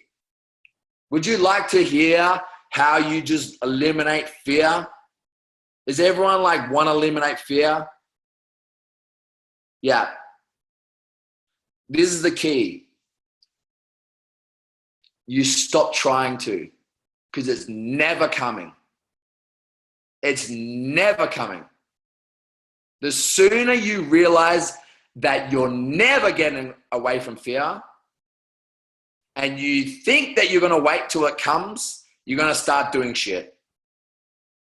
Would you like to hear how you just eliminate fear? Does everyone want to eliminate fear? Yeah. This is the key. You stop trying to. Because it's never coming. It's never coming. The sooner you realize that you're never getting away from fear and you think that you're going to wait till it comes, you're going to start doing shit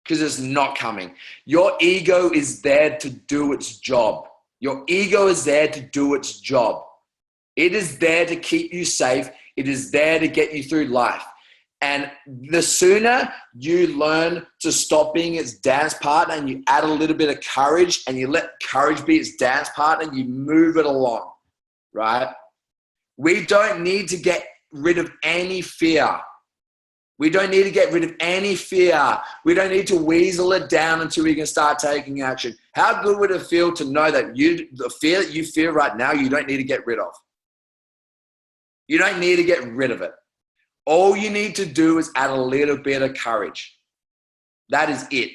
because it's not coming. Your ego is there to do its job. Your ego is there to do its job. It is there to keep you safe. It is there to get you through life. And the sooner you learn to stop being its dance partner and you add a little bit of courage and you let courage be its dance partner, you move it along, right? We don't need to get rid of any fear. We don't need to get rid of any fear. We don't need to weasel it down until we can start taking action. How good would it feel to know that the fear that you feel right now, you don't need to get rid of? You don't need to get rid of it. All you need to do is add a little bit of courage. That is it.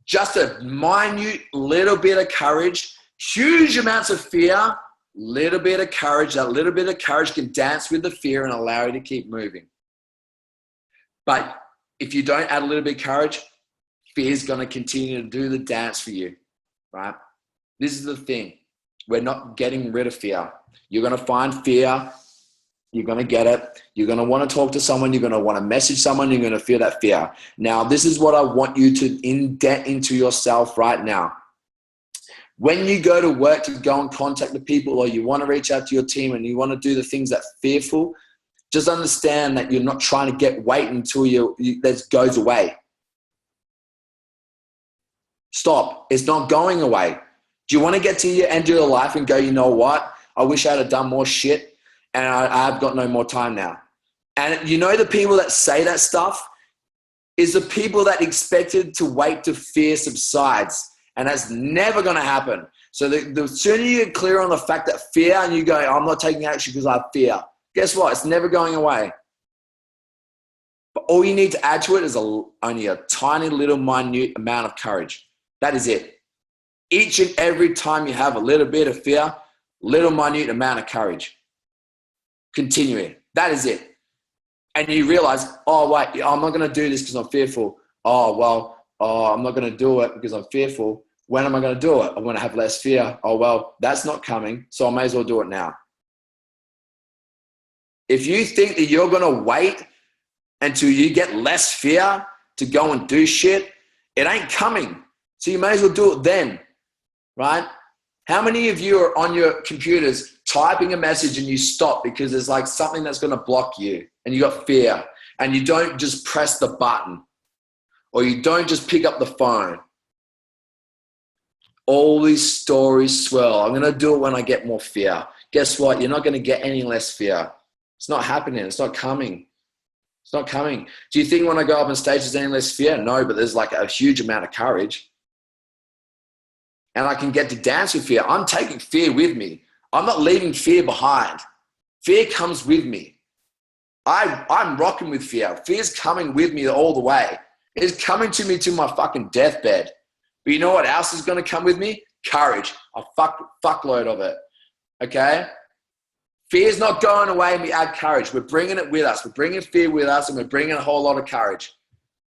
Just a minute little bit of courage, huge amounts of fear, little bit of courage. That little bit of courage can dance with the fear and allow you to keep moving. But if you don't add a little bit of courage, fear is going to continue to do the dance for you, right? This is the thing. We're not getting rid of fear. You're going to find fear. You're going to get it. You're going to want to talk to someone. You're going to want to message someone. You're going to feel that fear. Now, this is what I want you to indent into yourself right now. When you go to work to go and contact the people or you want to reach out to your team and you want to do the things that are fearful, just understand that you're not trying to wait until that goes away. Stop. It's not going away. Do you want to get to your end of your life and go, you know what? I wish I had done more shit. And I've got no more time now. And you know the people that say that stuff is the people that expected to wait till fear subsides. And that's never going to happen. So the sooner you get clear on the fact that fear and you go, I'm not taking action because I have fear. Guess what? It's never going away. But all you need to add to it is only a tiny little minute amount of courage. That is it. Each and every time you have a little bit of fear, little minute amount of courage. Continuing. That is it. And you realize, oh, wait, I'm not going to do this because I'm fearful. I'm not going to do it because I'm fearful. When am I going to do it? I'm going to have less fear. Oh, well, that's not coming, so I may as well do it now. If you think that you're going to wait until you get less fear to go and do shit, it ain't coming. So you may as well do it then, right? How many of you are on your computers typing a message and you stop because there's something that's going to block you and you got fear and you don't just press the button or you don't just pick up the phone? All these stories swirl. I'm going to do it when I get more fear. Guess what? You're not going to get any less fear. It's not happening. It's not coming. It's not coming. Do you think when I go up on stage there's any less fear? No, but there's a huge amount of courage. And I can get to dance with fear. I'm taking fear with me. I'm not leaving fear behind. Fear comes with me. I'm rocking with fear. Fear's coming with me all the way. It's coming to me to my fucking deathbed. But you know what else is going to come with me? Courage. A fuckload of it. Okay? Fear's not going away and we add courage. We're bringing it with us. We're bringing fear with us and we're bringing a whole lot of courage.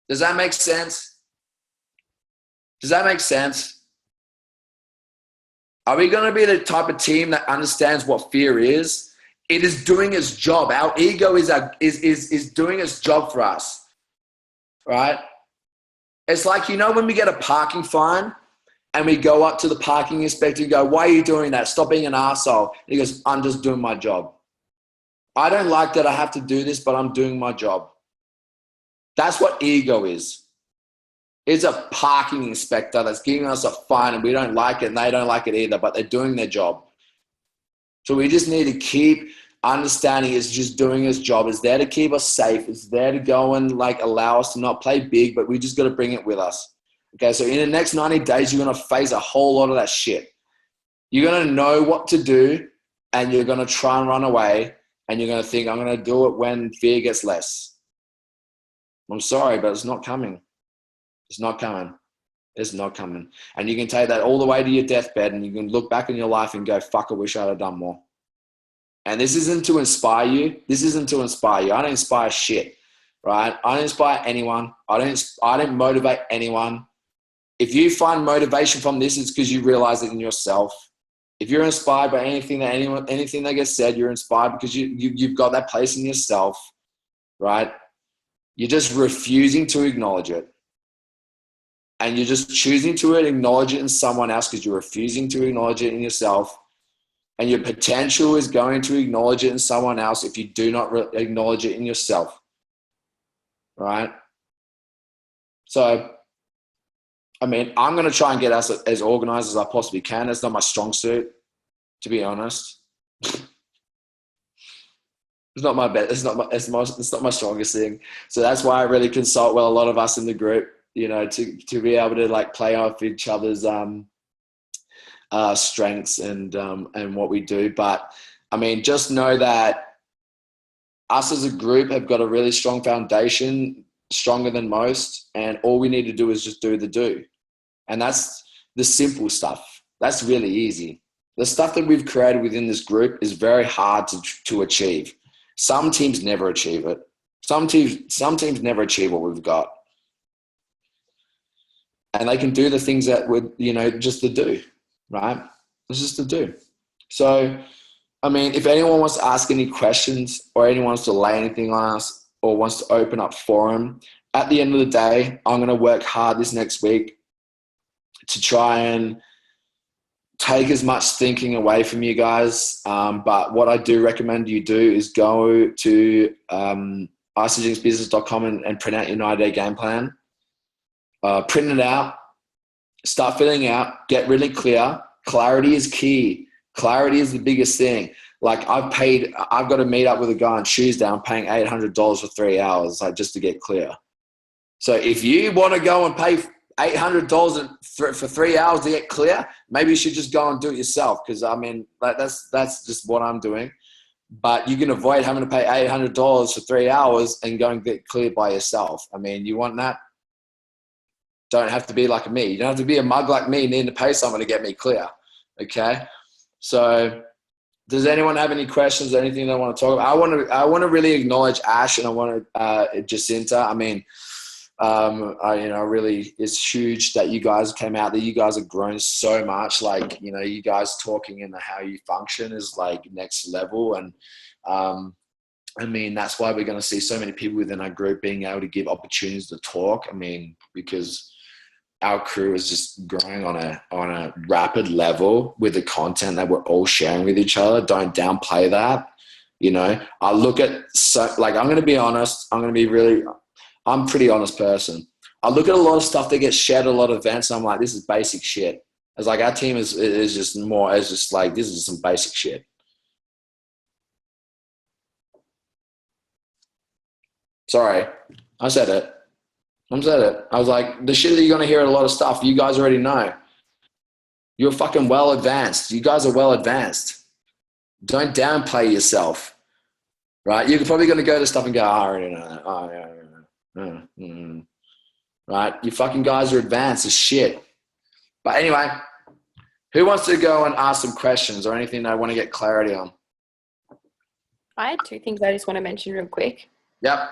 Does that make sense? Does that make sense? Are we going to be the type of team that understands what fear is It is doing its job. Our ego is doing its job for us, right? It's like, you know, when we get a parking fine and we go up to the parking inspector and go, why are you doing that? Stop being an arsehole. He goes, I'm just doing my job. I don't like that I have to do this, but I'm doing my job. That's what ego is. It's a parking inspector that's giving us a fine and we don't like it and they don't like it either, but they're doing their job. So we just need to keep understanding it's just doing its job. It's there to keep us safe. It's there to go and like allow us to not play big, but we just got to bring it with us. Okay, so in the next 90 days, you're going to face a whole lot of that shit. You're going to know what to do and you're going to try and run away and you're going to think, I'm going to do it when fear gets less. I'm sorry, but it's not coming. It's not coming. It's not coming. And you can take that all the way to your deathbed and you can look back in your life and go, fuck, I wish I'd have done more. And this isn't to inspire you. This isn't to inspire you. I don't inspire shit, right? I don't inspire anyone. I don't motivate anyone. If you find motivation from this, it's because you realize it in yourself. If you're inspired by anything that gets said, you're inspired because you've got that place in yourself, right? You're just refusing to acknowledge it. And you're just choosing to acknowledge it in someone else because you're refusing to acknowledge it in yourself. And your potential is going to acknowledge it in someone else if you do not acknowledge it in yourself, right? So, I mean, I'm going to try and get us as organized as I possibly can. It's not my strong suit, to be honest. It's not my best. It's not my strongest thing. So that's why I really consult with a lot of us in the group, you know, to be able to like play off each other's strengths and what we do. But I mean, just know that us as a group have got a really strong foundation, stronger than most, and all we need to do is just do the do. And that's the simple stuff. That's really easy. The stuff that we've created within this group is very hard to achieve. Some teams never achieve it. Some teams never achieve what we've got. And they can do the things that would, you know, just to do. Right? It's just to do. So, I mean, if anyone wants to ask any questions or anyone wants to lay anything on us or wants to open up forum, at the end of the day, I'm going to work hard this next week to try and take as much thinking away from you guys. But what I do recommend you do is go to icyjinxbusiness.com and print out your 90-day game plan. Print it out. Start filling out, get really clear. Clarity is key. Clarity is the biggest thing. Like I've got to meet up with a guy on Tuesday. I'm paying $800 for 3 hours, like just to get clear. So if you want to go and pay $800 for 3 hours to get clear, maybe you should just go and do it yourself. Cause I mean, that's just what I'm doing, but you can avoid having to pay $800 for 3 hours and go and get clear by yourself. I mean, you want that? Don't have to be like me. You don't have to be a mug like me needing to pay someone to get me clear. Okay. So does anyone have any questions or anything they want to talk about? I want to really acknowledge Ash and I want to, Jacinta. I mean, really, it's huge that you guys came out, that you guys have grown so much. Like, you know, you guys talking and how you function is like next level. And, I mean, that's why we're going to see so many people within our group being able to give opportunities to talk. I mean, because our crew is just growing on a rapid level with the content that we're all sharing with each other. Don't downplay that. You know, I look at, I'm going to be honest. I'm a pretty honest person. I look at a lot of stuff that gets shared at a lot of events. And I'm like, this is basic shit. It's like our team is just more, it's just like, this is some basic shit. Sorry, I said it. I was like, the shit that you're going to hear at a lot of stuff, you guys already know. You're fucking well advanced. You guys are well advanced. Don't downplay yourself, right? You're probably going to go to stuff and go, I already know that. Oh, yeah. Right? You fucking guys are advanced as shit. But anyway, who wants to go and ask some questions or anything they want to get clarity on? I had two things I just want to mention real quick. Yep.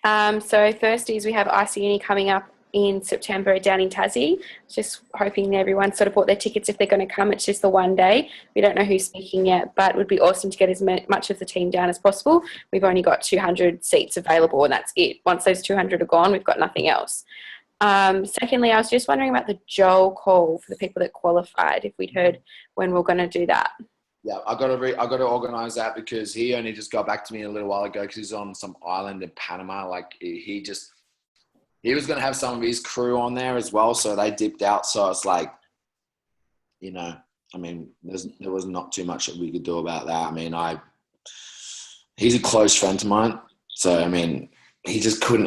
So first is we have ICNE coming up in September down in Tassie. Just hoping everyone sort of bought their tickets if they're going to come. It's just the one day. We don't know who's speaking yet, but it would be awesome to get as much of the team down as possible. We've only got 200 seats available, and that's it. Once those 200 are gone, we've got nothing else. Secondly, I was just wondering about the Joel call for the people that qualified, if we'd heard when we're going to do that. Yeah, I got to organise that because he only just got back to me a little while ago because he's on some island in Panama. Like he was going to have some of his crew on there as well, so they dipped out. So it's like, you know, I mean, there was not too much that we could do about that. I mean, he's a close friend of mine, so I mean, he just couldn't.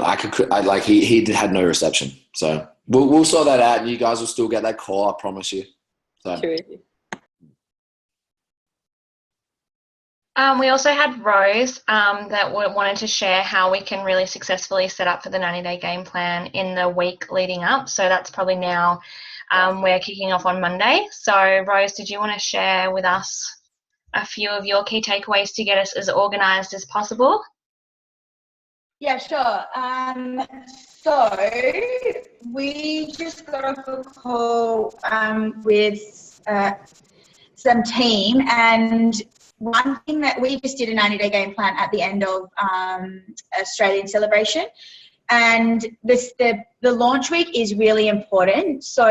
He had no reception. So we'll sort that out, and you guys will still get that call. I promise you. So. We also had Rose that wanted to share how we can really successfully set up for the 90-day game plan in the week leading up. So that's probably now we're kicking off on Monday. So Rose, did you want to share with us a few of your key takeaways to get us as organised as possible? Yeah, sure. So we just got off a call with some team, and one thing that we just did a 90-day game plan at the end of Australian celebration, and the launch week is really important. So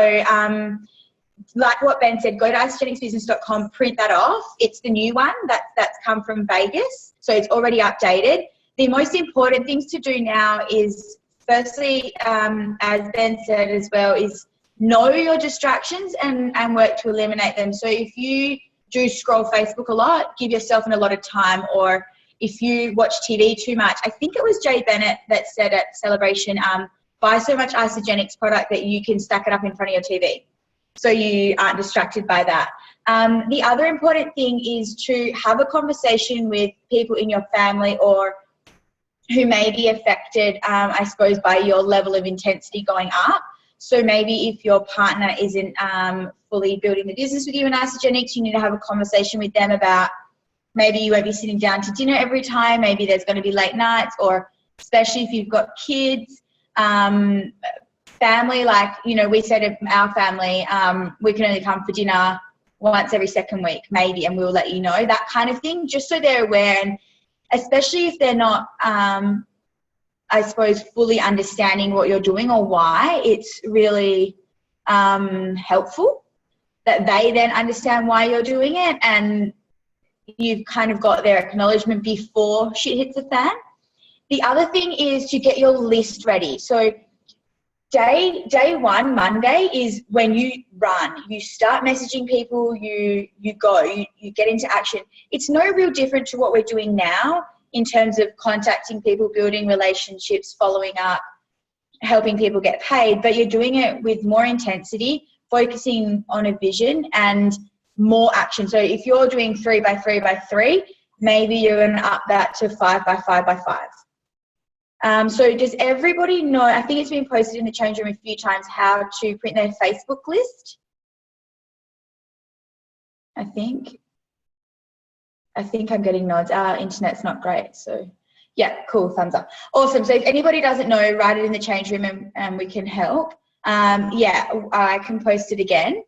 like what Ben said, go to isogenicsbusiness.com, print that off. It's the new one that's come from Vegas, so it's already updated. The most important things to do now is, firstly, as Ben said as well, is know your distractions and work to eliminate them. So if you do scroll Facebook a lot, give yourself a lot of time, or if you watch TV too much, I think it was Jay Bennett that said at Celebration, buy so much Isogenics product that you can stack it up in front of your TV so you aren't distracted by that. The other important thing is to have a conversation with people in your family or who may be affected, I suppose, by your level of intensity going up. So maybe if your partner isn't fully building the business with you in Isogenics, you need to have a conversation with them about maybe you won't be sitting down to dinner every time, maybe there's going to be late nights, or especially if you've got kids, family, like, you know, we say to our family, we can only come for dinner once every second week, maybe, and we'll let you know, that kind of thing, just so they're aware. And especially if they're not, I suppose, fully understanding what you're doing or why, it's really helpful that they then understand why you're doing it, and you've kind of got their acknowledgement before shit hits the fan. The other thing is to get your list ready. So day one, Monday, is when you run. You start messaging people, you go, you get into action. It's no real different to what we're doing now in terms of contacting people, building relationships, following up, helping people get paid, but you're doing it with more intensity, focusing on a vision and more action. So if you're doing 3 by 3 by 3, maybe you're going to up that to 5 by 5 by 5. So does everybody know, I think it's been posted in the change room a few times, how to print their Facebook list? I think I'm getting nods. Our internet's not great, so yeah, cool, thumbs up. Awesome. So if anybody doesn't know, write it in the change room and we can help. Yeah, I can post it again.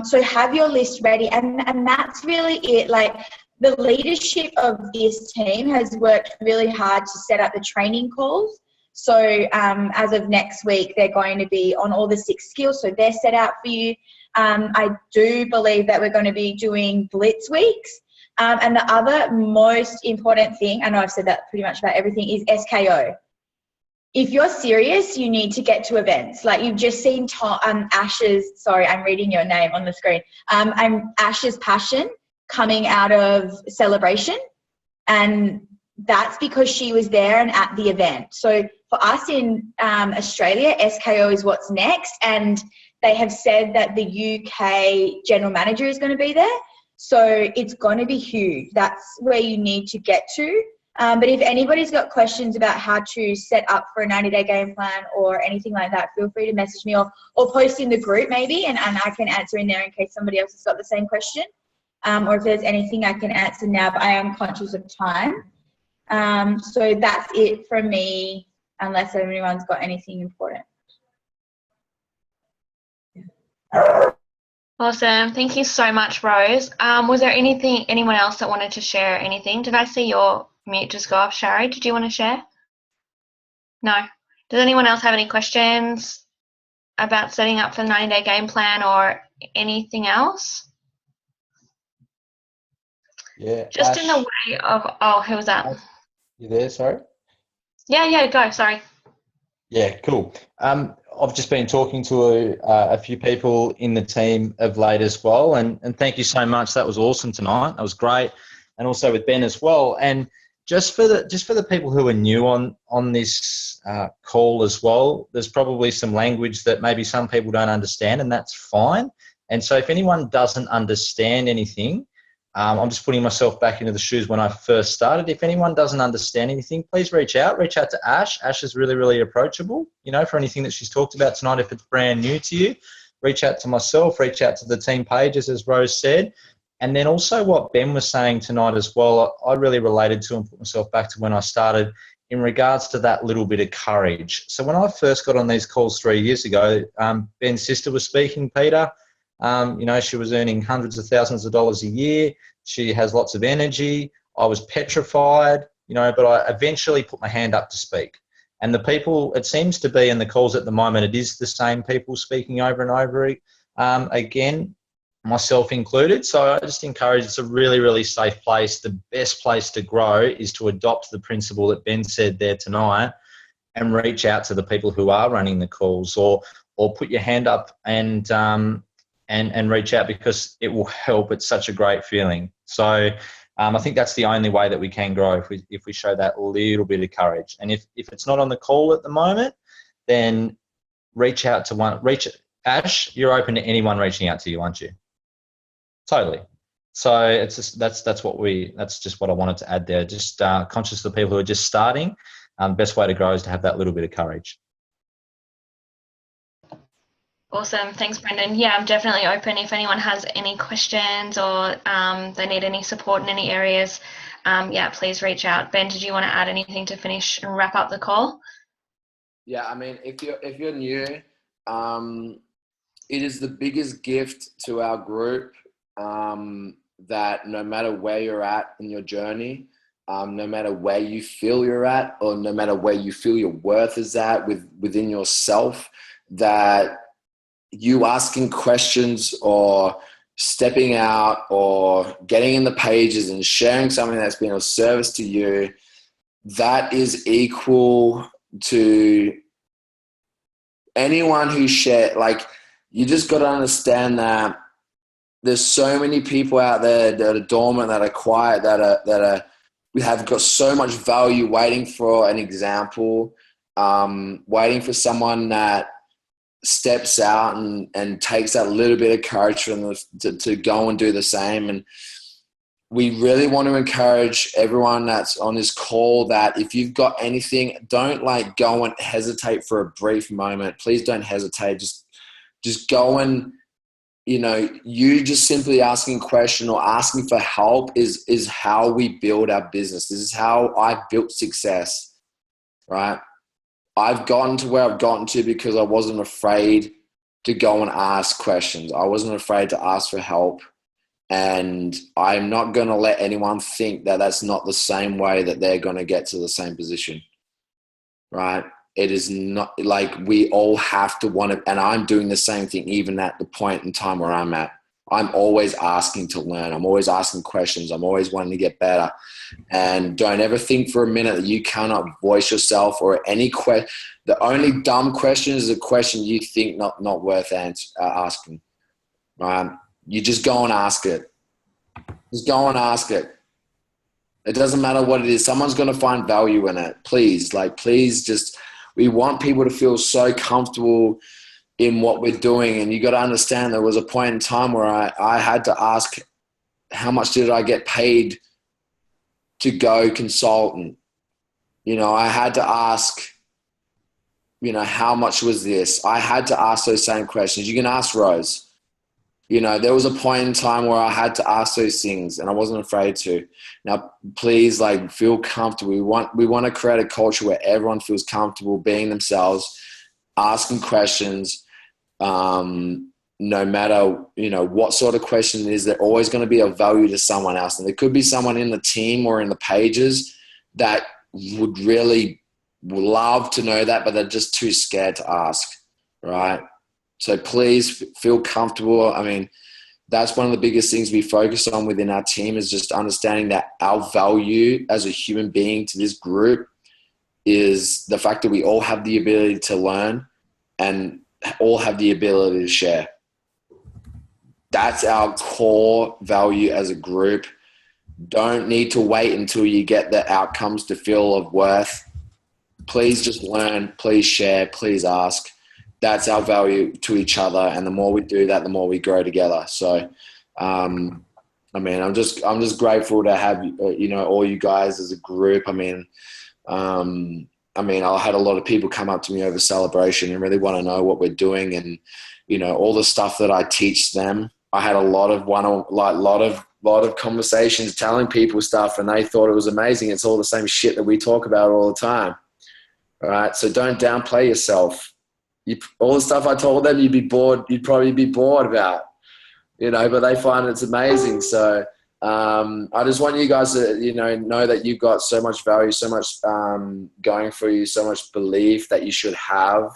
So have your list ready, and that's really it. Like, the leadership of this team has worked really hard to set up the training calls. So as of next week, they're going to be on all the 6 skills, so they're set out for you. I do believe that we're going to be doing blitz weeks. And the other most important thing, I know I've said that pretty much about everything, is SKO. If you're serious, you need to get to events. Like, you've just seen Ash's, sorry, I'm reading your name on the screen. I'm Ash's Passion coming out of Celebration, and that's because she was there and at the event. So for us in Australia, SKO is what's next, and they have said that the UK general manager is going to be there. So it's going to be huge. That's where you need to get to. But if anybody's got questions about how to set up for a 90-day game plan or anything like that, feel free to message me or post in the group maybe, and I can answer in there in case somebody else has got the same question. Or if there's anything I can answer now, but I am conscious of time. So that's it from me, unless anyone's got anything important. Awesome. Thank you so much, Rose. Was there anyone else that wanted to share anything? Did I see your mute just go off, Shari? Did you want to share? No. Does anyone else have any questions about setting up for the 90-day game plan or anything else? Yeah. Just Ash, in the way of, who was that? you there? Sorry. Yeah, go, sorry. Yeah, cool. I've just been talking to a few people in the team of late as well, and thank you so much. That was awesome tonight. That was great, and also with Ben as well. And just for the people who are new on this call as well, there's probably some language that maybe some people don't understand, and that's fine. And so if anyone doesn't understand anything, I'm just putting myself back into the shoes when I first started. If anyone doesn't understand anything, please reach out to Ash. Ash is really, really approachable, for anything that she's talked about tonight. If it's brand new to you, reach out to myself, reach out to the team pages, as Rose said. And then also what Ben was saying tonight as well, I really related to and put myself back to when I started in regards to that little bit of courage. So when I first got on these calls 3 years ago, Ben's sister was speaking, Peter. She was earning hundreds of thousands of dollars a year. She has lots of energy. I was petrified, but I eventually put my hand up to speak. And the people, it seems to be in the calls at the moment, it is the same people speaking over and over again, myself included. So I just encourage, it's a really, really safe place. The best place to grow is to adopt the principle that Ben said there tonight and reach out to the people who are running the calls, or put your hand up and reach out, because it will help. It's such a great feeling. So I think that's the only way that we can grow, if we show that little bit of courage. And if it's not on the call at the moment, then reach out to Ash, you're open to anyone reaching out to you, aren't you? Totally. So it's just, that's just what I wanted to add there. Just conscious of the people who are just starting. Best way to grow is to have that little bit of courage. Awesome. Thanks, Brendan. Yeah, I'm definitely open if anyone has any questions or they need any support in any areas. Please reach out. Ben, did you want to add anything to finish and wrap up the call? Yeah, I mean, if you're new, it is the biggest gift to our group that no matter where you're at in your journey, no matter where you feel you're at, or no matter where you feel your worth is at within yourself, that you asking questions or stepping out or getting in the pages and sharing something that's been of service to you, that is equal to anyone who share. Like, you just got to understand that there's so many people out there that are dormant, that are quiet, that we have got so much value waiting for an example, waiting for someone that steps out and takes that little bit of courage for them to go and do the same. And we really want to encourage everyone that's on this call that if you've got anything, don't go and hesitate for a brief moment. Please don't hesitate. Just go and, you just simply asking a question or asking for help is how we build our business. This is how I built success, right? I've gotten to where I've gotten to because I wasn't afraid to go and ask questions. I wasn't afraid to ask for help. And I'm not going to let anyone think that that's not the same way that they're going to get to the same position, right? It is not like we all have to want to, and I'm doing the same thing even at the point in time where I'm at. I'm always asking to learn. I'm always asking questions. I'm always wanting to get better. And don't ever think for a minute that you cannot voice yourself or any question. The only dumb question is a question you think not worth asking. You just go and ask it. Just go and ask it. It doesn't matter what it is. Someone's going to find value in it. Please, we want people to feel so comfortable in what we're doing. And you got to understand, there was a point in time where I had to ask, how much did I get paid to go consultant? I had to ask, how much was this? I had to ask those same questions. You can ask Rose. There was a point in time where I had to ask those things and I wasn't afraid to. Now, please, feel comfortable. We want to create a culture where everyone feels comfortable being themselves, asking questions, no matter, what sort of question it is, they're always going to be of value to someone else. And there could be someone in the team or in the pages that would really love to know that, but they're just too scared to ask, right? So please feel comfortable. I mean, that's one of the biggest things we focus on within our team, is just understanding that our value as a human being to this group is the fact that we all have the ability to learn and all have the ability to share. That's our core value as a group. Don't need to wait until you get the outcomes to feel of worth. Please just learn, please share, please ask. That's our value to each other. And the more we do that, the more we grow together. So, I'm just grateful to have, all you guys as a group. I had a lot of people come up to me over celebration and really want to know what we're doing, and, all the stuff that I teach them. I had a lot of conversations telling people stuff, and they thought it was amazing. It's all the same shit that we talk about all the time. All right. So don't downplay yourself. All the stuff I told them, you'd probably be bored about, but they find it's amazing. So, I just want you guys to, know that you've got so much value, so much going for you, so much belief that you should have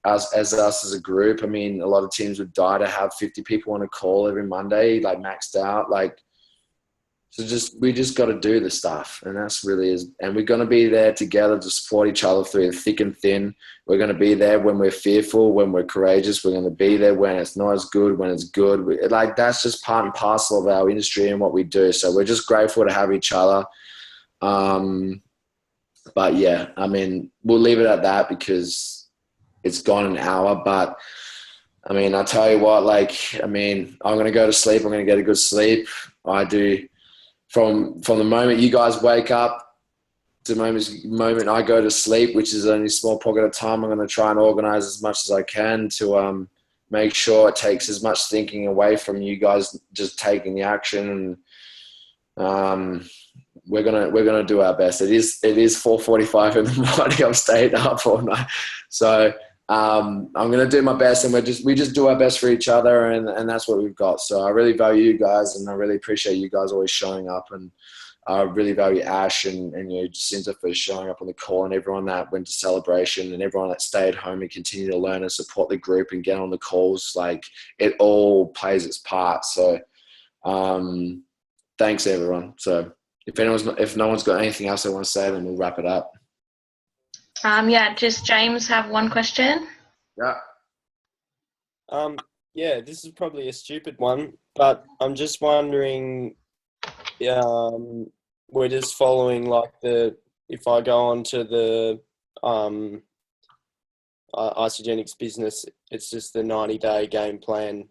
as us as a group. I mean, a lot of teams would die to have 50 people on a call every Monday, like maxed out. We just got to do the stuff, and that's really is. And we're going to be there together to support each other through thick and thin. We're going to be there when we're fearful, when we're courageous. We're going to be there when it's not as good, when it's good. That's just part and parcel of our industry and what we do. So we're just grateful to have each other. But yeah, I mean, we'll leave it at that because it's gone an hour. But I mean, I tell you what, I'm going to go to sleep. I'm going to get a good sleep. I do. From the moment you guys wake up to the moment I go to sleep, which is only a small pocket of time, I'm going to try and organize as much as I can to make sure it takes as much thinking away from you guys just taking the action. And we're gonna do our best. It is 4:45 in the morning. I'm staying up all night, so I'm gonna do my best, and we just do our best for each other, and that's what we've got. So I really value you guys, and I really appreciate you guys always showing up, and I really value Ash and Jacinta for showing up on the call, and everyone that went to celebration, and everyone that stayed home and continued to learn and support the group and get on the calls. It all plays its part. So thanks everyone. So if no one's got anything else they want to say, then we'll wrap it up. Just James have one question. Yeah, this is probably a stupid one, but I'm just wondering, we're just following if I go on to the Isagenix business, it's just the 90-day game plan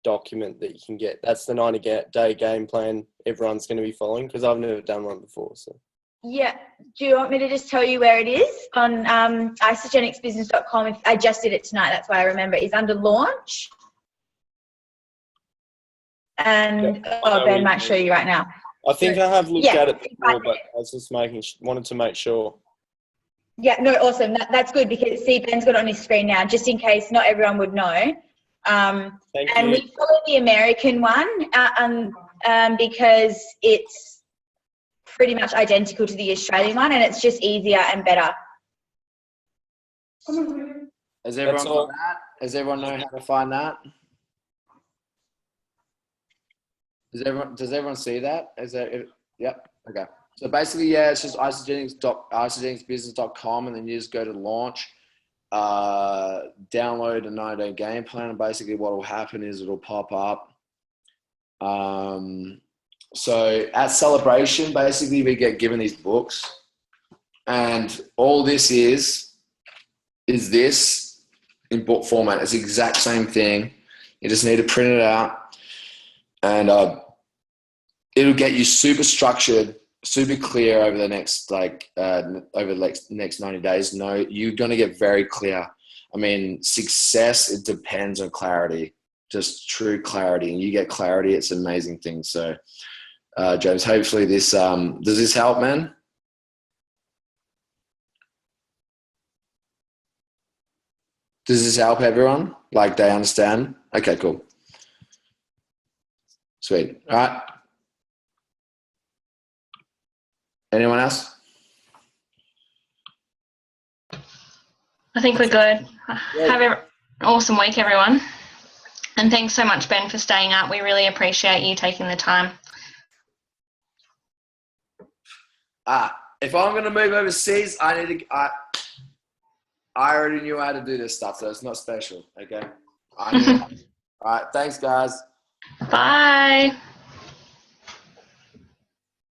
document that you can get. That's the 90-day game plan everyone's going to be following, because I've never done one before. So. Yeah. Do you want me to just tell you where it is? On isagenixbusiness.com. I just did it tonight. That's why I remember. It's under launch. And Ben might show you right now. I think I have looked at it before, but I was just wanted to make sure. Yeah, no, awesome. That's good, because Ben's got it on his screen now, just in case not everyone would know. Thank you. We follow the American one because it's pretty much identical to the Australian one, and it's just easier and better. Has everyone got that? Does everyone know how to find that? Does everyone see that? Yep. Okay. So basically, it's just isagenixbusiness.com, and then you just go to launch, download a 90-day game plan, and basically what will happen is it'll pop up. So at Celebration, basically we get given these books, and all this is this in book format. It's the exact same thing. You just need to print it out. And it'll get you super structured, super clear over the next next 90 days. No, you're going to get very clear. I mean, success, it depends on clarity, just true clarity. And you get clarity, it's an amazing thing. So, James, hopefully this, does this help, man? Does this help everyone? Like they understand? Okay, cool. Sweet. All right. Anyone else? I think we're good. Have an awesome week, everyone. And thanks so much, Ben, for staying up. We really appreciate you taking the time. If I'm going to move overseas, I already knew how to do this stuff, so it's not special, okay? All right, thanks, guys. Bye.